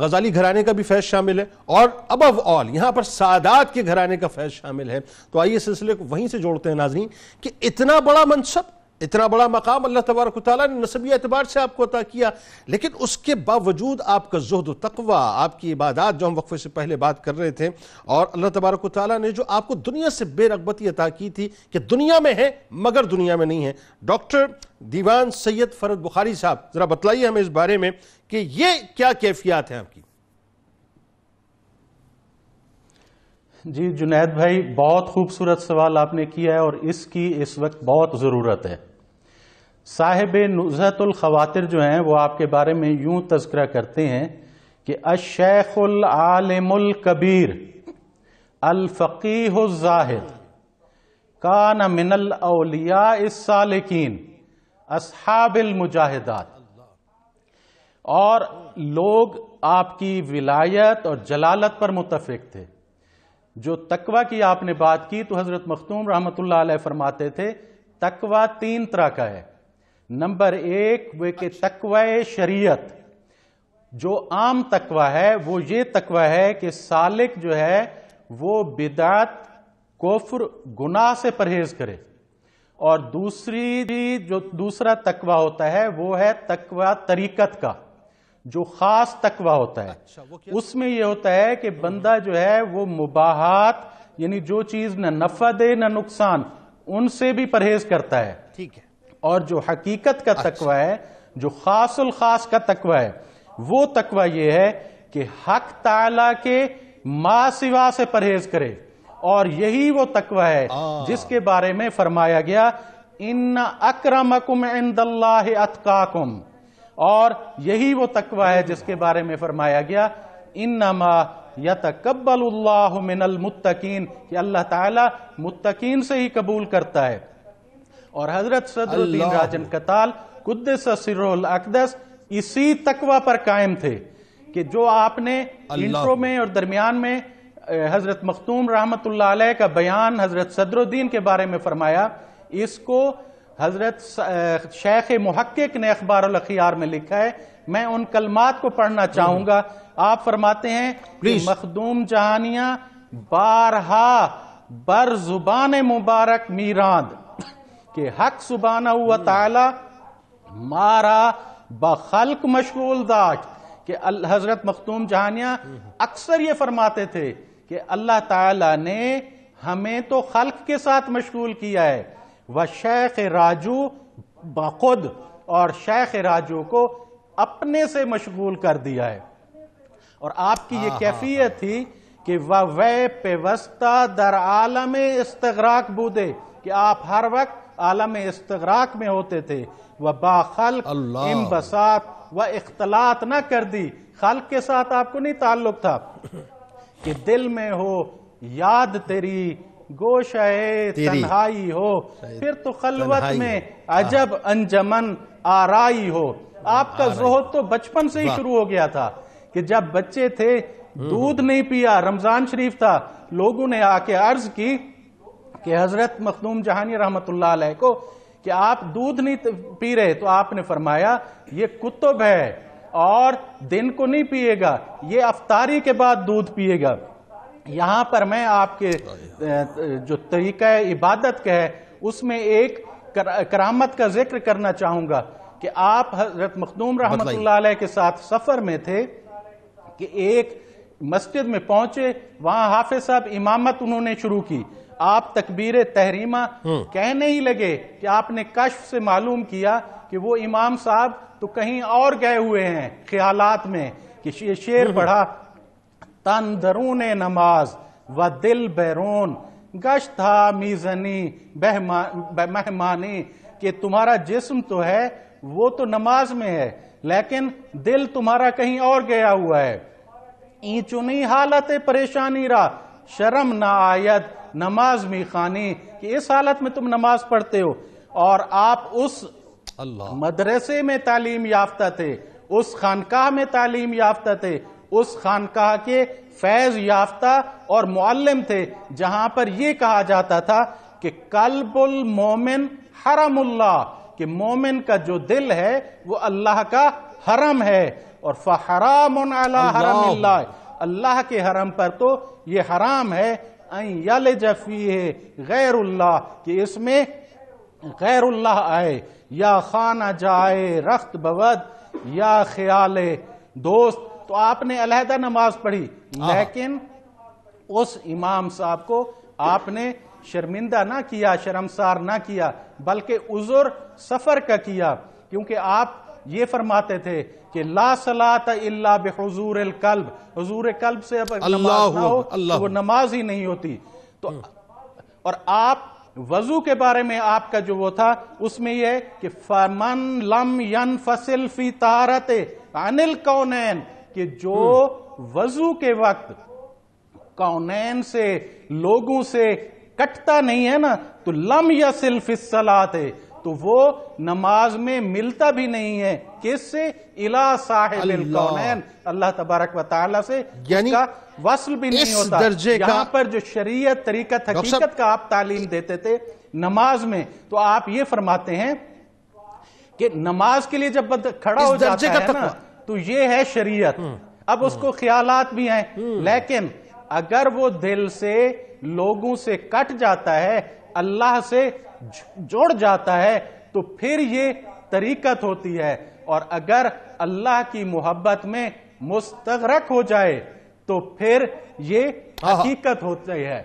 غزالی گھرانے کا بھی فیض شامل ہے, اور ابو آل یہاں پر سادات کے گھرانے کا فیض شامل ہے. تو آئیے سلسلے کو وہیں سے جوڑتے ہیں ناظرین کہ اتنا بڑا منصب, اتنا بڑا مقام اللہ تبارک و تعالیٰ نے نسبی اعتبار سے آپ کو عطا کیا, لیکن اس کے باوجود آپ کا زہد و تقوی, آپ کی عبادات جو ہم وقفے سے پہلے بات کر رہے تھے, اور اللہ تبارک و تعالیٰ نے جو آپ کو دنیا سے بے رغبتی عطا کی تھی کہ دنیا میں ہے مگر دنیا میں نہیں ہے. ڈاکٹر دیوان سید فرد بخاری صاحب ذرا بتلائیے ہمیں اس بارے میں کہ یہ کیا کیفیات ہیں آپ کی. جی جنید بھائی, بہت خوبصورت سوال آپ نے کیا ہے اور اس کی اس وقت بہت ضرورت ہے. صاحب نزہۃ الخواطر جو ہیں وہ آپ کے بارے میں یوں تذکرہ کرتے ہیں کہ الشیخ العالم الکبیر الفقیہ الزاہد کان من الاولیاء السالکین اصحاب المجاہدات. اور لوگ آپ کی ولایت اور جلالت پر متفق تھے. جو تقوی کی آپ نے بات کی تو حضرت مختوم رحمۃ اللہ علیہ فرماتے تھے تقوی 3 طرح کا ہے. نمبر 1 وہ کہ تقوی شریعت, جو عام تقوی ہے وہ یہ تقوی ہے کہ سالک جو ہے وہ بدعت, کفر, گناہ سے پرہیز کرے. اور دوسرا تقوی ہوتا ہے وہ ہے تقوی طریقت کا, جو خاص تقوی ہوتا ہے. اس میں یہ ہوتا ہے کہ بندہ جو ہے وہ مباحات یعنی جو چیز نہ نفع دے نہ نقصان، ان سے بھی پرہیز کرتا ہے. ٹھیک ہے. اور جو حقیقت کا تقوی ہے، جو خاص الخاص کا تقوی ہے، وہ تقوی یہ ہے کہ حق تعالی کے ما سوا سے پرہیز کرے. اور یہی وہ تقوی ہے جس کے بارے میں فرمایا گیا ان اکرمکم عند اللہ اتقاکم. اور یہی وہ تقوی ہے جس کے بارے میں فرمایا گیا انما یتقبل اللہ من المتقین، کہ اللہ تعالی متقین سے ہی قبول کرتا ہے. اور حضرت صدر الدین راجن کتال قدس سرہ الاقدس اسی تقوی پر قائم تھے کہ جو آپ نے انٹرو میں اور درمیان میں حضرت مختوم رحمت اللہ علیہ کا بیان حضرت صدر الدین کے بارے میں فرمایا، اس کو حضرت شیخ محقق نے اخبار الاخیار میں لکھا ہے. میں ان کلمات کو پڑھنا چاہوں گا. آپ فرماتے ہیں کہ مخدوم جہانیاں بارہا بر زبان مبارک میراند کہ حق سبحانہ و تعالی مارا بخلق مشغول داشت. کہ حضرت مختوم جہانیاں اکثر یہ فرماتے تھے کہ اللہ تعالی نے ہمیں تو خلق کے ساتھ مشغول کیا ہے، وشیخ راجو بخود، اور شیخ راجو کو اپنے سے مشغول کر دیا ہے. اور آپ کی یہ کیفیت تھی کہ وے پیوستہ در عالم استغراق بودے، کہ آپ ہر وقت عالم استغراق میں ہوتے تھے. با خلق انبساط و اختلاط نہ کر دی. خلق کے ساتھ آپ کو نہیں تعلق تھا کہ دل میں ہو یاد تیری، گوشہ تنہائی ہو، پھر تو خلوت میں عجب انجمن آرائی ہو. آپ کا زہد تو بچپن سے ہی شروع ہو گیا تھا کہ جب بچے تھے دودھ نہیں پیا، رمضان شریف تھا، لوگوں نے آ کے عرض کی کہ حضرت مخدوم جہانی رحمت اللہ علیہ کو کہ آپ دودھ نہیں پی رہے، تو آپ نے فرمایا یہ کتب ہے اور دن کو نہیں پیے گا، یہ افطاری کے بعد دودھ پیے گا. یہاں پر میں آپ کے جو طریقہ عبادت کا ہے اس میں ایک کرامت کا ذکر کرنا چاہوں گا کہ آپ حضرت مخدوم رحمت اللہ علیہ کے ساتھ سفر میں تھے کہ ایک مسجد میں پہنچے، وہاں حافظ صاحب امامت انہوں نے شروع کی. آپ تکبیر تحریمہ کہنے ہی لگے کہ آپ نے کشف سے معلوم کیا کہ وہ امام صاحب تو کہیں اور گئے ہوئے ہیں خیالات میں، کہ یہ شعر پڑھا تن درون نماز و دل بیرون گشت تھا میزنی مہمانی، کہ تمہارا جسم تو ہے وہ تو نماز میں ہے لیکن دل تمہارا کہیں اور گیا ہوا ہے. این چنی حالت پریشانی را شرم نہ آید نماز می خانی، کہ اس حالت میں تم نماز پڑھتے ہو. اور آپ اس مدرسے میں تعلیم یافتہ تھے، اس خانقاہ میں تعلیم یافتہ تھے، اس خانقاہ کے فیض یافتہ اور معلم تھے جہاں پر یہ کہا جاتا تھا کہ قلب المومن حرم اللہ، کہ مومن کا جو دل ہے وہ اللہ کا حرم ہے. اور فحرام علی حرم اللہ، اللہ کے حرم پر تو یہ حرام ہے ان یلج فیہ غیر اللہ، کہ اس میں غیر اللہ آئے، یا خانہ جائے رخت بود یا خیال دوست. تو آپ نے علیحدہ نماز پڑھی، لیکن اس امام صاحب کو آپ نے شرمندہ نہ کیا، شرمسار نہ کیا، بلکہ عذر سفر کا کیا. کیونکہ آپ یہ فرماتے تھے کہ لا صلاۃ الا بحضور القلب، حضور قلب سے اب نماز نہ ہو تو وہ نماز ہی نہیں ہوتی. تو اور آپ وضو کے بارے میں آپ کا جو وہ تھا اس میں یہ کہ فمن لم ينفصل فی طہارت عن الکونین، کہ جو وضو کے وقت کونین سے لوگوں سے کٹتا نہیں ہے نا، تو لم یصل فی الصلاۃ، تو وہ نماز میں ملتا بھی نہیں ہے. کس سے؟ الی صاحب الکونین، اللہ تبارک و تعالی سے، یعنی کا وصل بھی نہیں ہوتا. یہاں پر جو شریعت طریقت حقیقت کا آپ تعلیم دیتے تھے نماز میں، تو آپ یہ فرماتے ہیں کہ نماز کے لیے جب کھڑا ہو جاتا ہے نا تو یہ ہے شریعت. اب اس کو خیالات بھی ہیں، لیکن اگر وہ دل سے لوگوں سے کٹ جاتا ہے، اللہ سے جوڑ جاتا ہے، تو پھر یہ طریقت ہوتی ہے. اور اگر اللہ کی محبت میں مستغرق ہو جائے تو پھر یہ حقیقت ہوتی ہے.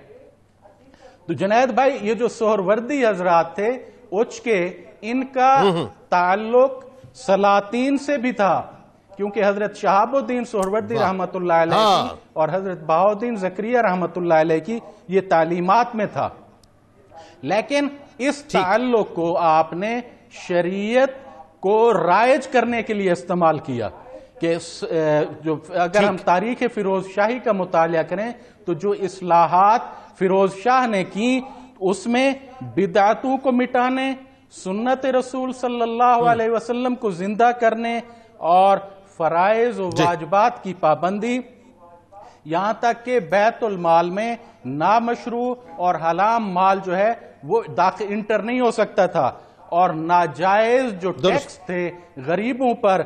تو جنید بھائی یہ جو سہروردی حضرات تھے اچ کے ان کا تعلق سلاطین سے بھی تھا، کیونکہ حضرت شہاب الدین سہروردی رحمت اللہ علیہ کی اور حضرت بہاؤالدین زکریا رحمت اللہ علیہ کی یہ تعلیمات میں تھا، لیکن اس تعلق کو آپ نے شریعت کو رائج کرنے کے لیے استعمال کیا کہ جو اگر ہم تاریخ فیروز شاہی کا مطالعہ کریں تو جو اصلاحات فیروز شاہ نے کی اس میں بدعتوں کو مٹانے، سنت رسول صلی اللہ علیہ وسلم کو زندہ کرنے اور فرائض و واجبات کی پابندی، یہاں تک کہ بیت المال میں نامشروع اور حرام مال جو ہے وہ داخل انٹر نہیں ہو سکتا تھا، اور ناجائز جو ٹیکس تھے غریبوں پر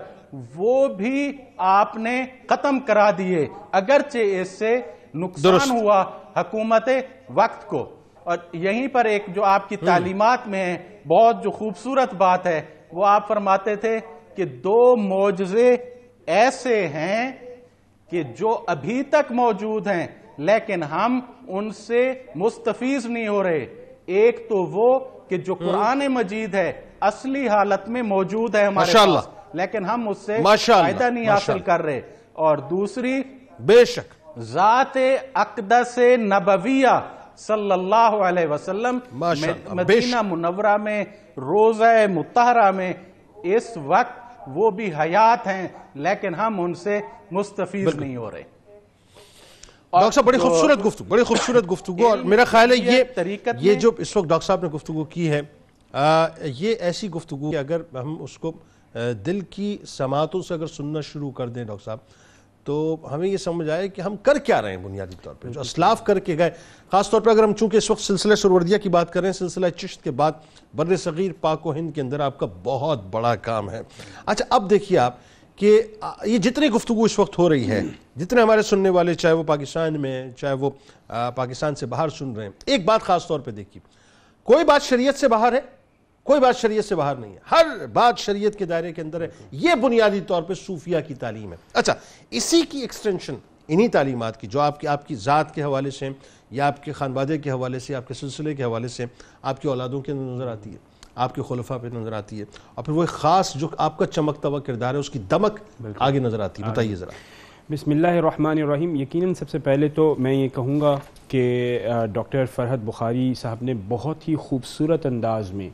وہ بھی آپ نے ختم کرا دیے، اگرچہ اس سے نقصان ہوا حکومت وقت کو۔ اور یہیں پر ایک جو آپ کی تعلیمات میں ہے بہت جو خوبصورت بات ہے، وہ آپ فرماتے تھے کہ 2 معجزے ایسے ہیں کہ جو ابھی تک موجود ہیں لیکن ہم ان سے مستفیض نہیں ہو رہے۔ ایک تو وہ کہ جو قرآن مجید ہے اصلی حالت میں موجود ہے ہمارے پاس، لیکن ہم اس سے فائدہ نہیں حاصل کر رہے، اور دوسری بے شک ذات اقدس نبویہ صلی اللہ علیہ وسلم مدینہ منورہ میں روضہ مطہرہ میں اس وقت وہ بھی حیات ہیں لیکن ہم ان سے مستفیض نہیں ہو رہے۔ ڈاکٹر صاحب بڑی خوبصورت گفتگو، اور میرا خیال ہے یہ جو اس وقت ڈاکٹر صاحب نے گفتگو کی ہے یہ ایسی گفتگو کہ اگر ہم اس کو دل کی سماعتوں سے اگر سننا شروع کر دیں ڈاکٹر صاحب تو ہمیں یہ سمجھ آئے کہ ہم کر کیا رہے ہیں بنیادی طور پہ، جو اسلاف کر کے گئے، خاص طور پہ اگر ہم چونکہ اس وقت سلسلہ سہروردیہ کی بات کر رہے ہیں، سلسلہ چشت کے بعد بر صغیر پاک و ہند کے اندر آپ کا بہت بڑا کام ہے۔ اچھا اب دیکھیے آپ کہ یہ جتنی گفتگو اس وقت ہو رہی ہے، جتنے ہمارے سننے والے چاہے وہ پاکستان میں چاہے وہ پاکستان سے باہر سن رہے ہیں، ایک بات خاص طور پہ دیکھیے، کوئی بات شریعت سے باہر ہے، کوئی بات شریعت سے باہر نہیں ہے، ہر بات شریعت کے دائرے کے اندر ہے، یہ بنیادی طور پہ صوفیہ کی تعلیم ہے۔ اچھا اسی کی ایکسٹینشن انہی تعلیمات کی جو آپ کی ذات کے حوالے سے یا آپ کے خانوادے کے حوالے سے، آپ کے سلسلے کے حوالے سے آپ کی اولادوں کے اندر نظر آتی ہے، آپ کے خلفاء پہ نظر آتی ہے، اور پھر وہ ایک خاص جو آپ کا چمکتا ہوا کردار ہے اس کی دمک آگے نظر آتی ہے، بتائیے ذرا۔ بسم اللہ الرحمن الرحیم۔ یقیناً سب سے پہلے تو میں یہ کہوں گا کہ ڈاکٹر فرحت بخاری صاحب نے بہت ہی خوبصورت انداز میں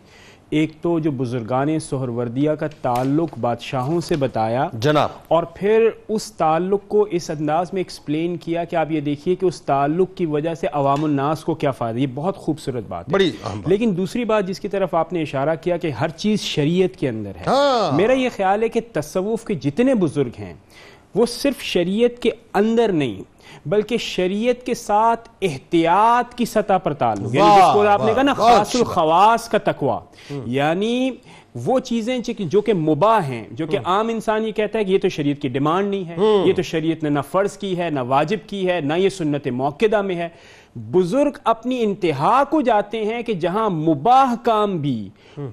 ایک تو جو بزرگان سہروردیہ کا تعلق بادشاہوں سے بتایا جناب، اور پھر اس تعلق کو اس انداز میں ایکسپلین کیا کہ آپ یہ دیکھیے کہ اس تعلق کی وجہ سے عوام الناس کو کیا فائدہ، یہ بہت خوبصورت بات ہے، بڑی اہم بات۔ لیکن دوسری بات جس کی طرف آپ نے اشارہ کیا کہ ہر چیز شریعت کے اندر ہے، میرا یہ خیال ہے کہ تصوف کے جتنے بزرگ ہیں وہ صرف شریعت کے اندر نہیں بلکہ شریعت کے ساتھ احتیاط کی سطح پر تعلق، یعنی جس کو آپ نے کہا نا خاص الخواص کا تقوی، یعنی وہ چیزیں جو کہ مباح ہیں، جو کہ عام انسان یہ کہتا ہے کہ یہ تو شریعت کی ڈیمانڈ نہیں ہے، یہ تو شریعت نے نہ فرض کی ہے نہ واجب کی ہے نہ یہ سنت موقدہ میں ہے، بزرگ اپنی انتہا کو جاتے ہیں کہ جہاں مباح کام بھی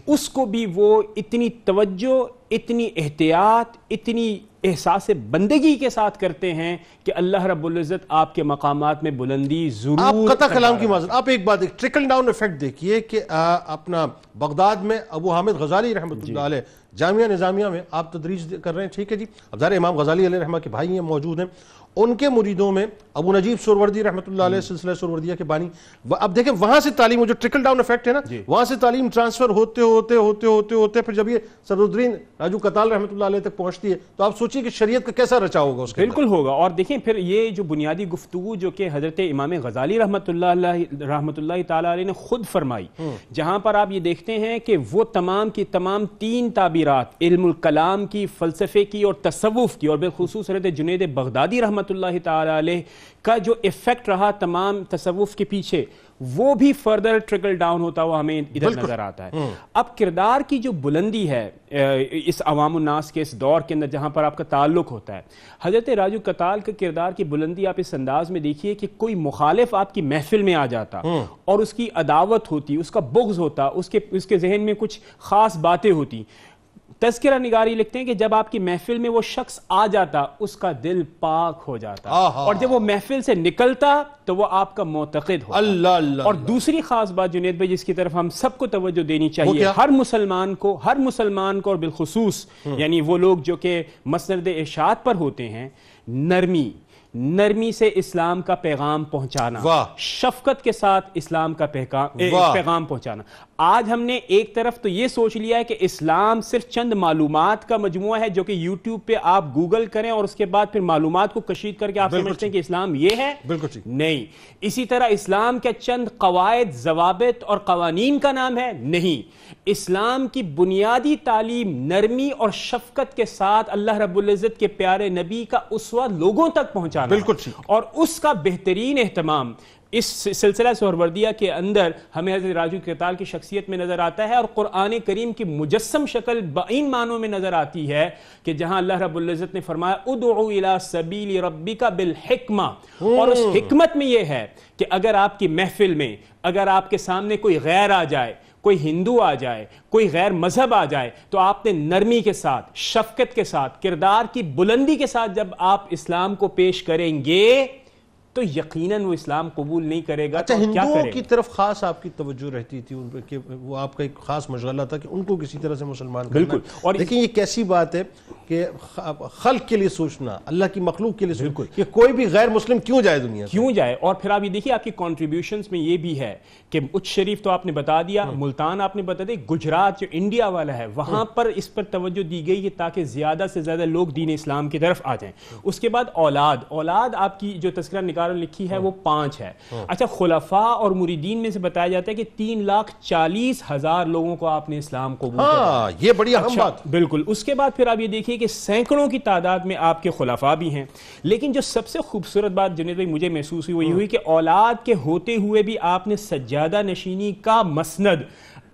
اس کو بھی وہ اتنی توجہ، اتنی احتیاط، اتنی احساس بندگی کے ساتھ کرتے ہیں کہ اللہ رب العزت آپ کے مقامات میں بلندی ضرور۔ آپ قطع کلام کی معذرت، آپ ایک بات ٹرکل ڈاؤن ایفیکٹ دیکھیے کہ اپنا بغداد میں ابو حامد غزالی رحمۃ اللہ علیہ جامعہ نظامیہ میں آپ تدریس کر رہے ہیں، ٹھیک ہے جی، اب ظاہر امام غزالی علیہ رحمہ کے بھائی ہیں موجود ہیں، ان کے مریدوں میں ابو نجیب سہروردی رحمۃ اللہ علیہ سلسلہ سہروردیہ کے بانی، اب دیکھیں وہاں سے تعلیم، جو ٹرکل ڈاؤن ایفیکٹ ہے نا، وہاں سے تعلیم ٹرانسفر ہوتے ہوتے ہوتے ہوتے ہوتے پھر جب یہ صدرالدین راجو کتال رحمۃ اللہ علیہ تک پہنچتی ہے تو آپ سوچیے کہ شریعت کا کیسا رچا ہوگا اس کے بالکل ہوگا۔ اور دیکھیں پھر یہ جو بنیادی گفتگو جو کہ حضرت امام غزالی رحمۃ اللہ تعالیٰ علیہ نے خود فرمائی، جہاں پر آپ یہ دیکھتے ہیں کہ وہ تمام کی تمام 3 تعبیرات علم الکلام کی، فلسفے کی اور تصوف کی، اور بالخصوص حضرت جنید بغدادی رحمۃ اللہ تعالیٰ علیہ کا جو ایفیکٹ رہا تمام تصوف کے پیچھے، وہ بھی فردر ٹرکل ڈاؤن ہوتا ہوا ہمیں ادھر نظر آتا ہے۔ اب کردار کی جو بلندی ہے اس عوام الناس کے اس دور کے اندر جہاں پر آپ کا تعلق ہوتا ہے، حضرت راجو کتال کے کردار کی بلندی آپ اس انداز میں دیکھیے کہ کوئی مخالف آپ کی محفل میں آ جاتا اور اس کی عداوت ہوتی، اس کا بغض ہوتا، اس کے ذہن میں کچھ خاص باتیں ہوتی، تذکرہ نگاری لکھتے ہیں کہ جب آپ کی محفل میں وہ شخص آ جاتا اس کا دل پاک ہو جاتا، اور جب وہ محفل سے نکلتا تو وہ آپ کا معتقد ہوتا۔ اللہ اللہ۔ اور دوسری خاص بات جنید بھائی جس کی طرف ہم سب کو توجہ دینی چاہیے، ہر مسلمان کو اور بالخصوص یعنی وہ لوگ جو کہ مسند ارشاد پر ہوتے ہیں، نرمی سے اسلام کا پیغام پہنچانا، شفقت کے ساتھ اسلام کا پیغام پہنچانا۔ آج ہم نے ایک طرف تو یہ سوچ لیا ہے کہ اسلام صرف چند معلومات کا مجموعہ ہے جو کہ یوٹیوب پہ آپ گوگل کریں اور اس کے بعد پھر معلومات کو کشید کر کے آپ سمجھتے ہیں کہ اسلام یہ ہے۔ نہیں، اسی طرح اسلام کے چند قواعد، ضوابط اور قوانین کا نام ہے؟ نہیں، اسلام کی بنیادی تعلیم نرمی اور شفقت کے ساتھ اللہ رب العزت کے پیارے نبی کا اسوہ لوگوں تک پہنچانا، اور اس کا بہترین اہتمام اس سلسلہ سہروردیہ کے اندر ہمیں حضرت راجو قتال کی شخصیت میں نظر آتا ہے، اور قرآن کریم کی مجسم شکل بائن معنوں میں نظر آتی ہے کہ جہاں اللہ رب العزت نے فرمایا ادعو الی سبیل ربک بالحکمہ، اور اس حکمت میں یہ ہے کہ اگر آپ کی محفل میں اگر آپ کے سامنے کوئی غیر آ جائے، کوئی ہندو آ جائے، کوئی غیر مذہب آ جائے، تو آپ نے نرمی کے ساتھ، شفقت کے ساتھ، کردار کی بلندی کے ساتھ جب آپ اسلام کو پیش کریں گے تو یقیناً وہ اسلام قبول نہیں کرے گا۔ اچھا، ہندوؤں کی طرف خاص آپ کی توجہ رہتی تھی ان پہ کہ وہ آپ کا ایک خاص مشغلہ تھا کہ ان کو کسی طرح سے مسلمان کرنا۔ بالکل، اور لیکن یہ کیسی بات ہے کہ خلق کے لیے سوچنا، اللہ کی مخلوق کے لیے سوچنا کہ کوئی بھی غیر مسلم کیوں جائے دنیا سے، کیوں جائے۔ اور پھر آپ یہ دیکھیے آپ کی کنٹریبیوشنز میں یہ بھی ہے کہ اچ شریف تو آپ نے بتا دیا، ملتان آپ نے بتا دیا، گجرات جو انڈیا والا ہے وہاں پر اس پر توجہ دی گئی کہ تاکہ زیادہ سے زیادہ لوگ دین اسلام کی طرف آ جائیں۔ اس کے بعد اولاد آپ کی جو تذکرہ نگاروں لکھی ہے وہ 5 ہے۔ اچھا، خلفاء اور مریدین میں سے بتایا جاتا ہے کہ 3,40,000 لوگوں کو آپ نے اسلام قبول کیا۔ یہ بڑی اہم بات۔ بالکل۔ اس کے بعد پھر آپ یہ دیکھیے کہ سینکڑوں کی تعداد میں آپ کے خلفاء بھی ہیں، لیکن جو سب سے خوبصورت بات جنید بھائی مجھے محسوس ہوئی کہ اولاد کے ہوتے ہوئے بھی آپ نے سجادہ نشینی کا مسند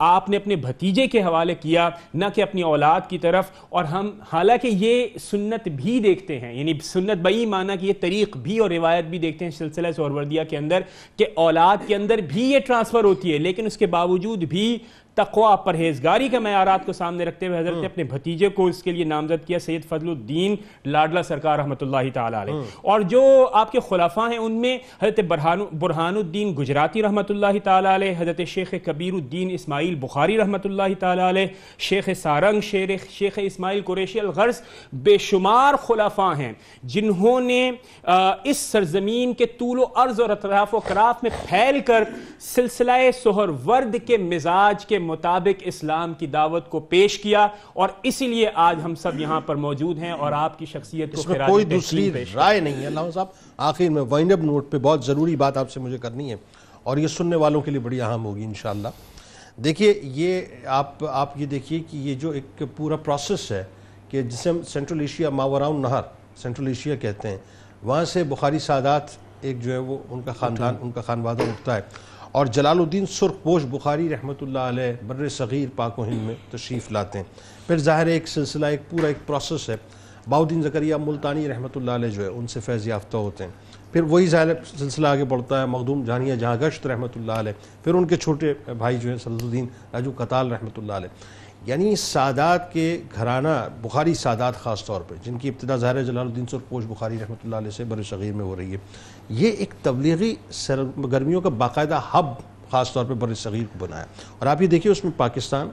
آپ نے اپنے بھتیجے کے حوالے کیا، نہ کہ اپنی اولاد کی طرف۔ اور ہم حالانکہ یہ سنت بھی دیکھتے ہیں، یعنی سنت بئی معنی کہ یہ طریق بھی اور روایت بھی دیکھتے ہیں سلسلہ سہروردیہ کے اندر کہ اولاد کے اندر بھی یہ ٹرانسفر ہوتی ہے، لیکن اس کے باوجود بھی تقوی، پرہیزگاری کے معیارات کو سامنے رکھتے ہوئے حضرت نے اپنے بھتیجے کو اس کے لیے نامزد کیا، سید فضل الدین لاڈلا سرکار رحمۃ اللہ تعالی علیہ۔ اور جو آپ کے خلفاء ہیں ان میں حضرت برہان الدین گجراتی رحمۃ اللہ تعالی علیہ، حضرت شیخ کبیر الدین اسماعیل بخاری رحمۃ اللہ تعالی علیہ، شیخ سارنگ، شیخ اسماعیل قریشی الغرض، بے شمار خلفاء ہیں جنہوں نے اس سرزمین کے طول و عرض اور اطراف و اکراف میں پھیل کر سلسلہ سہرورد کے مزاج کے مطابق اسلام کی دعوت کو پیش کیا، اور اسی لیے آج ہم سب یہاں پر موجود ہیں اور آپ کی شخصیت کو اس میں کوئی دوسری رائے نہیں ہے۔ اللہ صاحب آخر میں وائنڈ اپ نوٹ پہ بہت ضروری بات آپ سے مجھے کرنی ہے اور یہ سننے والوں کے لیے بڑی اہم ہوگی انشاءاللہ۔ دیکھیے یہ آپ یہ دیکھیے کہ یہ جو ایک پورا پروسیس ہے کہ جسے ہم سینٹرل ایشیا ماوراء النہر سینٹرل ایشیا کہتے ہیں، وہاں سے بخاری سادات ایک جو ہے وہ ان کا خاندان ان کا خانوادہ اٹھتا ہے، اور جلال الدین سرخ پوش بخاری رحمۃ اللہ علیہ بر صغیر پاک و ہند میں تشریف لاتے ہیں۔ پھر ظاہر ایک سلسلہ ایک پورا ایک پروسیس ہے، بہاؤالدین زکریا ملتانی رحمۃ اللہ علیہ جو ہے ان سے فیض یافتہ ہوتے ہیں، پھر وہی ظاہر سلسلہ آگے بڑھتا ہے، مخدوم جہانیہ جہاں گشت رحمۃ اللہ علیہ، پھر ان کے چھوٹے بھائی جو ہیں صدر الدین راجو قتال رحمۃ اللہ علیہ۔ یعنی سادات کے گھرانہ بخاری سادات خاص طور پہ جن کی ابتدا ظاہر جلال الدین سرخ پوش بخاری رحمۃ اللہ علیہ سے بر صغیر میں ہو رہی ہے، یہ ایک تبلیغی سرگرمیوں کا باقاعدہ ہب خاص طور پہ بر صغیر کو بنایا۔ اور آپ یہ دیکھیے اس میں پاکستان،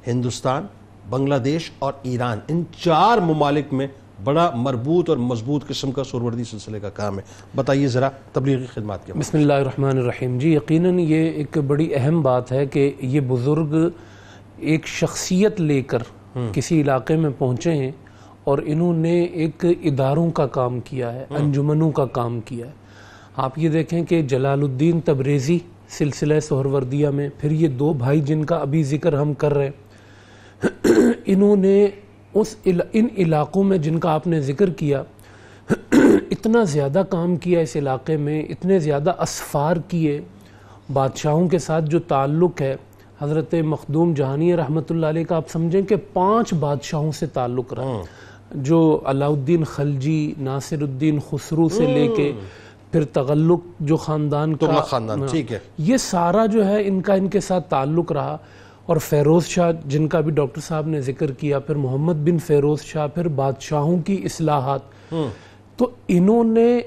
ہندوستان، بنگلہ دیش اور ایران، ان 4 ممالک میں بڑا مربوط اور مضبوط قسم کا سہروردی سلسلے کا کام ہے۔ بتائیے ذرا تبلیغی خدمات کے بارے میں۔ بسم اللہ الرحمن الرحیم۔ جی یقیناً یہ ایک بڑی اہم بات ہے کہ یہ بزرگ ایک شخصیت لے کر کسی علاقے میں پہنچے ہیں اور انہوں نے ایک اداروں کا کام کیا ہے، انجمنوں کا کام کیا ہے۔ آپ یہ دیکھیں کہ جلال الدین تبریزی سلسلہ سہروردیہ میں، پھر یہ 2 بھائی جن کا ابھی ذکر ہم کر رہے ہیں، انہوں نے ان علاقوں میں جن کا آپ نے ذکر کیا اتنا زیادہ کام کیا اس علاقے میں، اتنے زیادہ اسفار کیے، بادشاہوں کے ساتھ جو تعلق ہے حضرت مخدوم جہانیہ رحمۃ اللہ علیہ کا آپ سمجھیں کہ 5 بادشاہوں سے تعلق رہا، جو علاء الدین خلجی، ناصر الدین خسرو سے لے کے پھر تغلق جو خاندان کا، ٹھیک ہے، یہ سارا جو ہے ان کا ان کے ساتھ تعلق رہا۔ اور فیروز شاہ جن کا بھی ڈاکٹر صاحب نے ذکر کیا، پھر محمد بن فیروز شاہ، پھر بادشاہوں کی اصلاحات، تو انہوں نے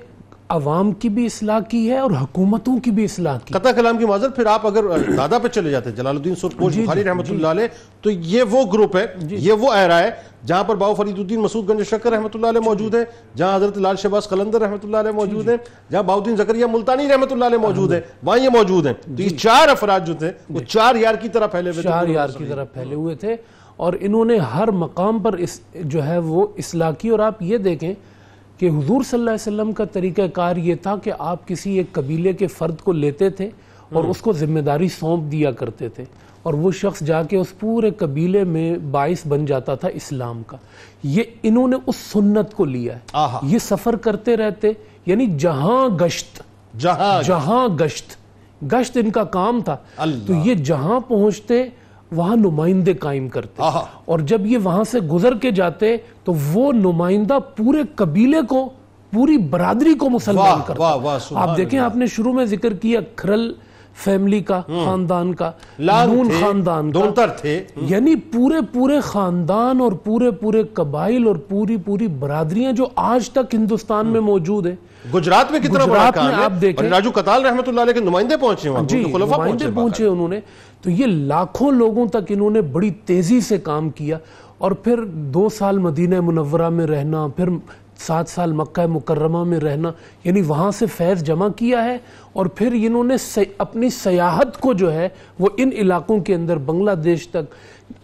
عوام کی بھی اصلاح کی ہے اور حکومتوں کی بھی اصلاح کی۔ قطع کلام کی معذرت، پھر آپ اگر دادا پہ چلے جاتے ہیں جلال الدین سرخپوش بخاری رحمۃ اللہ علیہ، تو یہ وہ گروپ ہے، یہ وہ ایرا ہے جہاں پر باو فرید الدین مسعود گنج شکر رحمۃ اللہ علیہ موجود ہیں، جہاں حضرت لال شہباز قلندر رحمۃ اللہ علیہ موجود ہیں، جہاں بہاؤالدین زکریہ ملتانی رحمۃ اللہ علیہ موجود ہیں، وہاں یہ موجود ہیں۔ تو یہ چار افراد جو تھے وہ چار یار کی طرح پھیلے ہوئے تھے، چار یار کی طرح پھیلے ہوئے تھے، اور انہوں نے ہر مقام پر جو ہے وہ اصلاح کی۔ اور آپ یہ دیکھیں کہ حضور صلی اللہ علیہ وسلم کا طریقہ کار یہ تھا کہ آپ کسی ایک قبیلے کے فرد کو لیتے تھے اور اس کو ذمہ داری سونپ دیا کرتے تھے، اور وہ شخص جا کے اس پورے قبیلے میں باعث بن جاتا تھا اسلام کا۔ یہ انہوں نے اس سنت کو لیا ہے، یہ سفر کرتے رہتے، یعنی جہاں گشت گشت ان کا کام تھا، تو یہ جہاں پہنچتے وہاں نمائندے قائم کرتے، اور جب یہ وہاں سے گزر کے جاتے تو وہ نمائندہ پورے قبیلے کو، پوری برادری کو مسلمان کرتا۔ آپ دیکھیں، آپ نے شروع میں ذکر کیا کھرل فیملی کا، خاندان کا، نون خاندان کا، یعنی پورے خاندان اور پورے قبائل اور پوری برادریاں جو آج تک ہندوستان میں موجود ہیں۔ گجرات میں کتنا بڑا کام ہے، آپ دیکھیں راجو کتال رحمۃ اللہ علیہ کے نمائندے پہنچے وہاں، نمائندے پہنچے انہوں نے، تو یہ لاکھوں لوگوں تک انہوں نے بڑی تیزی سے کام کیا، اور پھر 2 سال مدینہ منورہ میں رہنا، پھر 7 سال مکہ مکرمہ میں رہنا، یعنی وہاں سے فیض جمع کیا ہے، اور پھر انہوں نے اپنی سیاحت کو جو ہے وہ ان علاقوں کے اندر بنگلہ دیش تک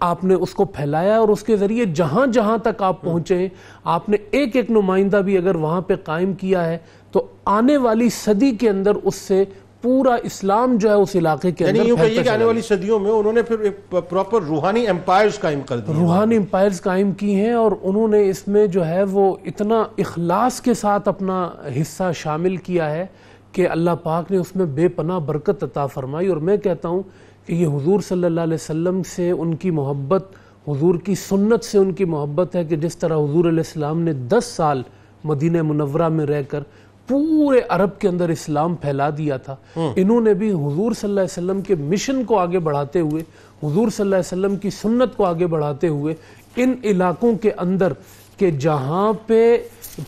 آپ نے اس کو پھیلایا، اور اس کے ذریعے جہاں جہاں تک آپ پہنچے ہیں، آپ نے ایک نمائندہ بھی اگر وہاں پہ قائم کیا ہے تو آنے والی صدی کے اندر اس سے پورا اسلام جو ہے اس علاقے کے اندر، یعنی یوں کہیے کہ آنے والی صدیوں میں انہوں نے پھر ایک پراپر روحانی امپائرز قائم کر دی، روحانی امپائرز قائم کی ہیں، اور انہوں نے اس میں جو ہے وہ اتنا اخلاص کے ساتھ اپنا حصہ شامل کیا ہے کہ اللہ پاک نے اس میں بے پناہ برکت عطا فرمائی۔ اور میں کہتا ہوں کہ یہ حضور صلی اللہ علیہ وسلم سے ان کی محبت، حضور کی سنت سے ان کی محبت ہے کہ جس طرح حضور علیہ السلام نے 10 سال مدینہ منورہ میں رہ کر پورے عرب کے اندر اسلام پھیلا دیا تھا، انہوں نے بھی حضور صلی اللہ علیہ وسلم کے مشن کو آگے بڑھاتے ہوئے، حضور صلی اللہ علیہ وسلم کی سنت کو آگے بڑھاتے ہوئے ان علاقوں کے اندر کہ جہاں پہ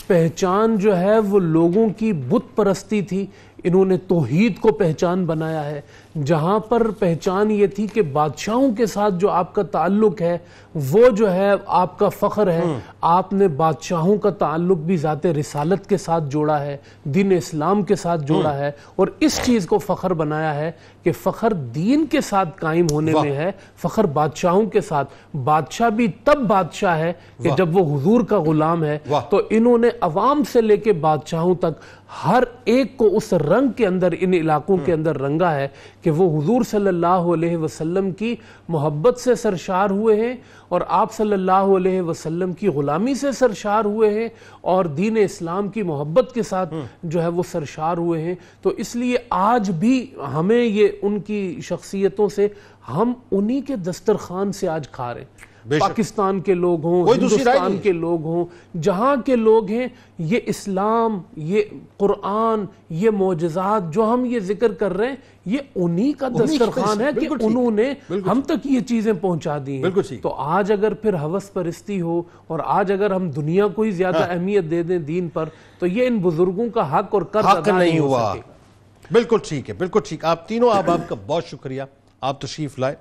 پہچان جو ہے وہ لوگوں کی بت پرستی تھی، انہوں نے توحید کو پہچان بنایا ہے۔ جہاں پر پہچان یہ تھی کہ بادشاہوں کے ساتھ جو آپ کا تعلق ہے وہ جو ہے آپ کا فخر ہے، آپ نے بادشاہوں کا تعلق بھی ذات رسالت کے ساتھ جوڑا ہے، دین اسلام کے ساتھ جوڑا ہے، اور اس چیز کو فخر بنایا ہے کہ فخر دین کے ساتھ قائم ہونے میں ہے، فخر بادشاہوں کے ساتھ۔ بادشاہ بھی تب بادشاہ ہے کہ جب وہ حضور کا غلام ہے، تو انہوں نے عوام سے لے کے بادشاہوں تک ہر ایک کو اس رنگ کے اندر، ان علاقوں کے اندر رنگا ہے کہ وہ حضور صلی اللہ علیہ وسلم کی محبت سے سرشار ہوئے ہیں، اور آپ صلی اللہ علیہ وسلم کی غلامی سے سرشار ہوئے ہیں، اور دین اسلام کی محبت کے ساتھ جو ہے وہ سرشار ہوئے ہیں۔ تو اس لیے آج بھی ہمیں یہ ان کی شخصیتوں سے، ہم انہی کے دسترخوان سے آج کھا رہے ہیں، پاکستان کے لوگ ہوں، ہندوستان کے لوگ ہوں، جہاں کے لوگ ہیں، یہ اسلام، یہ قرآن، یہ معجزات جو ہم یہ ذکر کر رہے ہیں، یہ انہی کا دسترخوان ہے کہ انہوں نے ہم تک یہ چیزیں پہنچا دی ہیں۔ تو آج اگر پھر ہوس پرستی ہو، اور آج اگر ہم دنیا کو ہی زیادہ اہمیت دے دیں دین پر، تو یہ ان بزرگوں کا حق اور قرض ادا نہیں ہو سکے گا۔ بالکل ٹھیک ہے، بالکل ٹھیک۔ آپ تینوں آپ کا بہت شکریہ، آپ تشریف لائے۔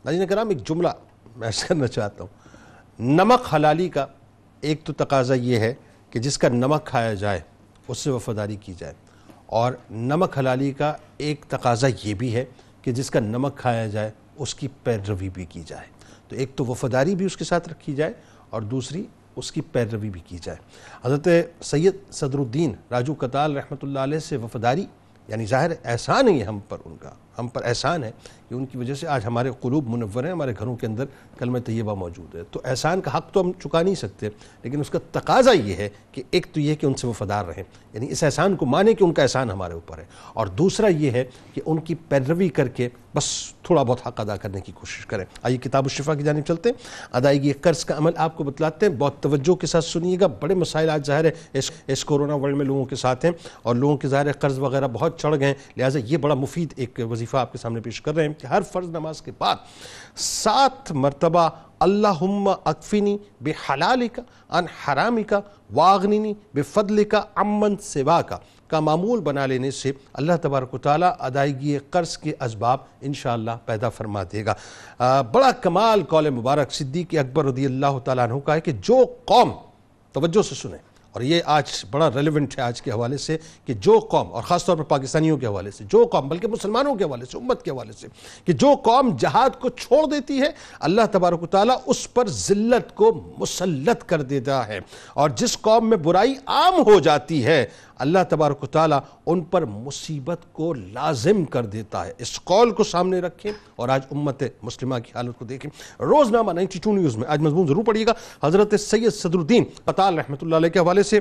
ناظرین کرام، ایک جملہ میں عرض کرنا چاہتا ہوں، نمک حلالی کا ایک تو تقاضا یہ ہے کہ جس کا نمک کھایا جائے اس سے وفاداری کی جائے، اور نمک حلالی کا ایک تقاضا یہ بھی ہے کہ جس کا نمک کھایا جائے اس کی پیروی بھی کی جائے۔ تو ایک تو وفاداری بھی اس کے ساتھ رکھی جائے، اور دوسری اس کی پیروی بھی کی جائے۔ حضرت سید صدر الدین راجو کتال رحمۃ اللہ علیہ سے وفاداری، یعنی ظاہر احسان ہے ہم پر، ان کا ہم پر احسان ہے کہ ان کی وجہ سے آج ہمارے قلوب منور ہیں، ہمارے گھروں کے اندر کلمہ طیبہ موجود ہے۔ تو احسان کا حق تو ہم چکا نہیں سکتے، لیکن اس کا تقاضا یہ ہے کہ ایک تو یہ کہ ان سے وفادار رہیں، یعنی اس احسان کو مانیں کہ ان کا احسان ہمارے اوپر ہے، اور دوسرا یہ ہے کہ ان کی پیروی کر کے بس تھوڑا بہت حق ادا کرنے کی کوشش کریں۔ آئیے کتاب الشفا کی جانب چلتے ہیں۔ ادائیگی قرض کا عمل آپ کو بتلاتے ہیں، بہت توجہ کے ساتھ سنیے گا۔ بڑے مسائل آج ظاہر ہے اس کورونا ورلڈ میں لوگوں کے ساتھ ہیں، اور لوگوں کے ظاہر قرض وغیرہ بہت چڑھ گئے ہیں، لہٰذا یہ بڑا مفید ایک وظیفہ وظیفہ آپ کے سامنے پیش کر رہے ہیں کہ ہر فرض نماز کے بعد 7 مرتبہ اللہم اکفنی بحلالک عن حرامک واغننی بفضلک عمن سواک کا معمول بنا لینے سے اللہ تبارک و تعالیٰ ادائیگی قرض کے اسباب انشاءاللہ پیدا فرما دے گا۔ بڑا کمال قول مبارک صدیق اکبر رضی اللہ تعالیٰ عنہ کا ہے کہ جو قوم، توجہ سے سنیں، اور یہ آج بڑا ریلیونٹ ہے آج کے حوالے سے، کہ جو قوم، اور خاص طور پر پاکستانیوں کے حوالے سے، جو قوم، بلکہ مسلمانوں کے حوالے سے، امت کے حوالے سے، کہ جو قوم جہاد کو چھوڑ دیتی ہے اللہ تبارک و تعالیٰ اس پر ذلت کو مسلط کر دیتا ہے، اور جس قوم میں برائی عام ہو جاتی ہے اللہ تبارک و تعالیٰ ان پر مصیبت کو لازم کر دیتا ہے۔ اس قول کو سامنے رکھیں اور آج امت مسلمہ کی حالت کو دیکھیں۔ روزنامہ 92 نیوز میں آج مضمون ضرور پڑھیے گا، حضرت سید صدر الدین قطال رحمۃ اللہ علیہ کے حوالے سے۔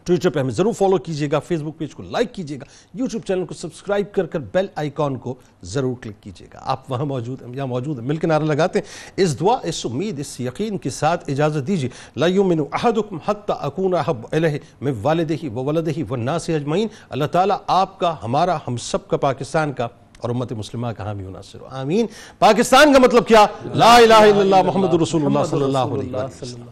ٹویٹر پہ ہمیں ضرور فالو کیجئے گا، فیس بک پیج کو لائک کیجئے گا، یوٹیوب چینل کو سبسکرائب کر بیل آئیکن کو ضرور کلک کیجئے گا۔ آپ وہاں موجود ہیں یا موجود ہیں، مل کے نعرہ لگاتے ہیں۔ اس دعا، اس امید، اس یقین کے ساتھ اجازت دیجیے، لا یؤمن احدکم حتی اکون احب الیہ من والدہ وولدہ والناس اجمعین۔ اللہ تعالیٰ آپ کا، ہمارا، ہم سب کا، پاکستان کا اور امت مسلمہ کا حامی و ناصر ہو، آمین۔ پاکستان کا مطلب کیا؟ لا الہ الا اللہ محمد رسول اللہ صلی اللہ علیہ وسلم۔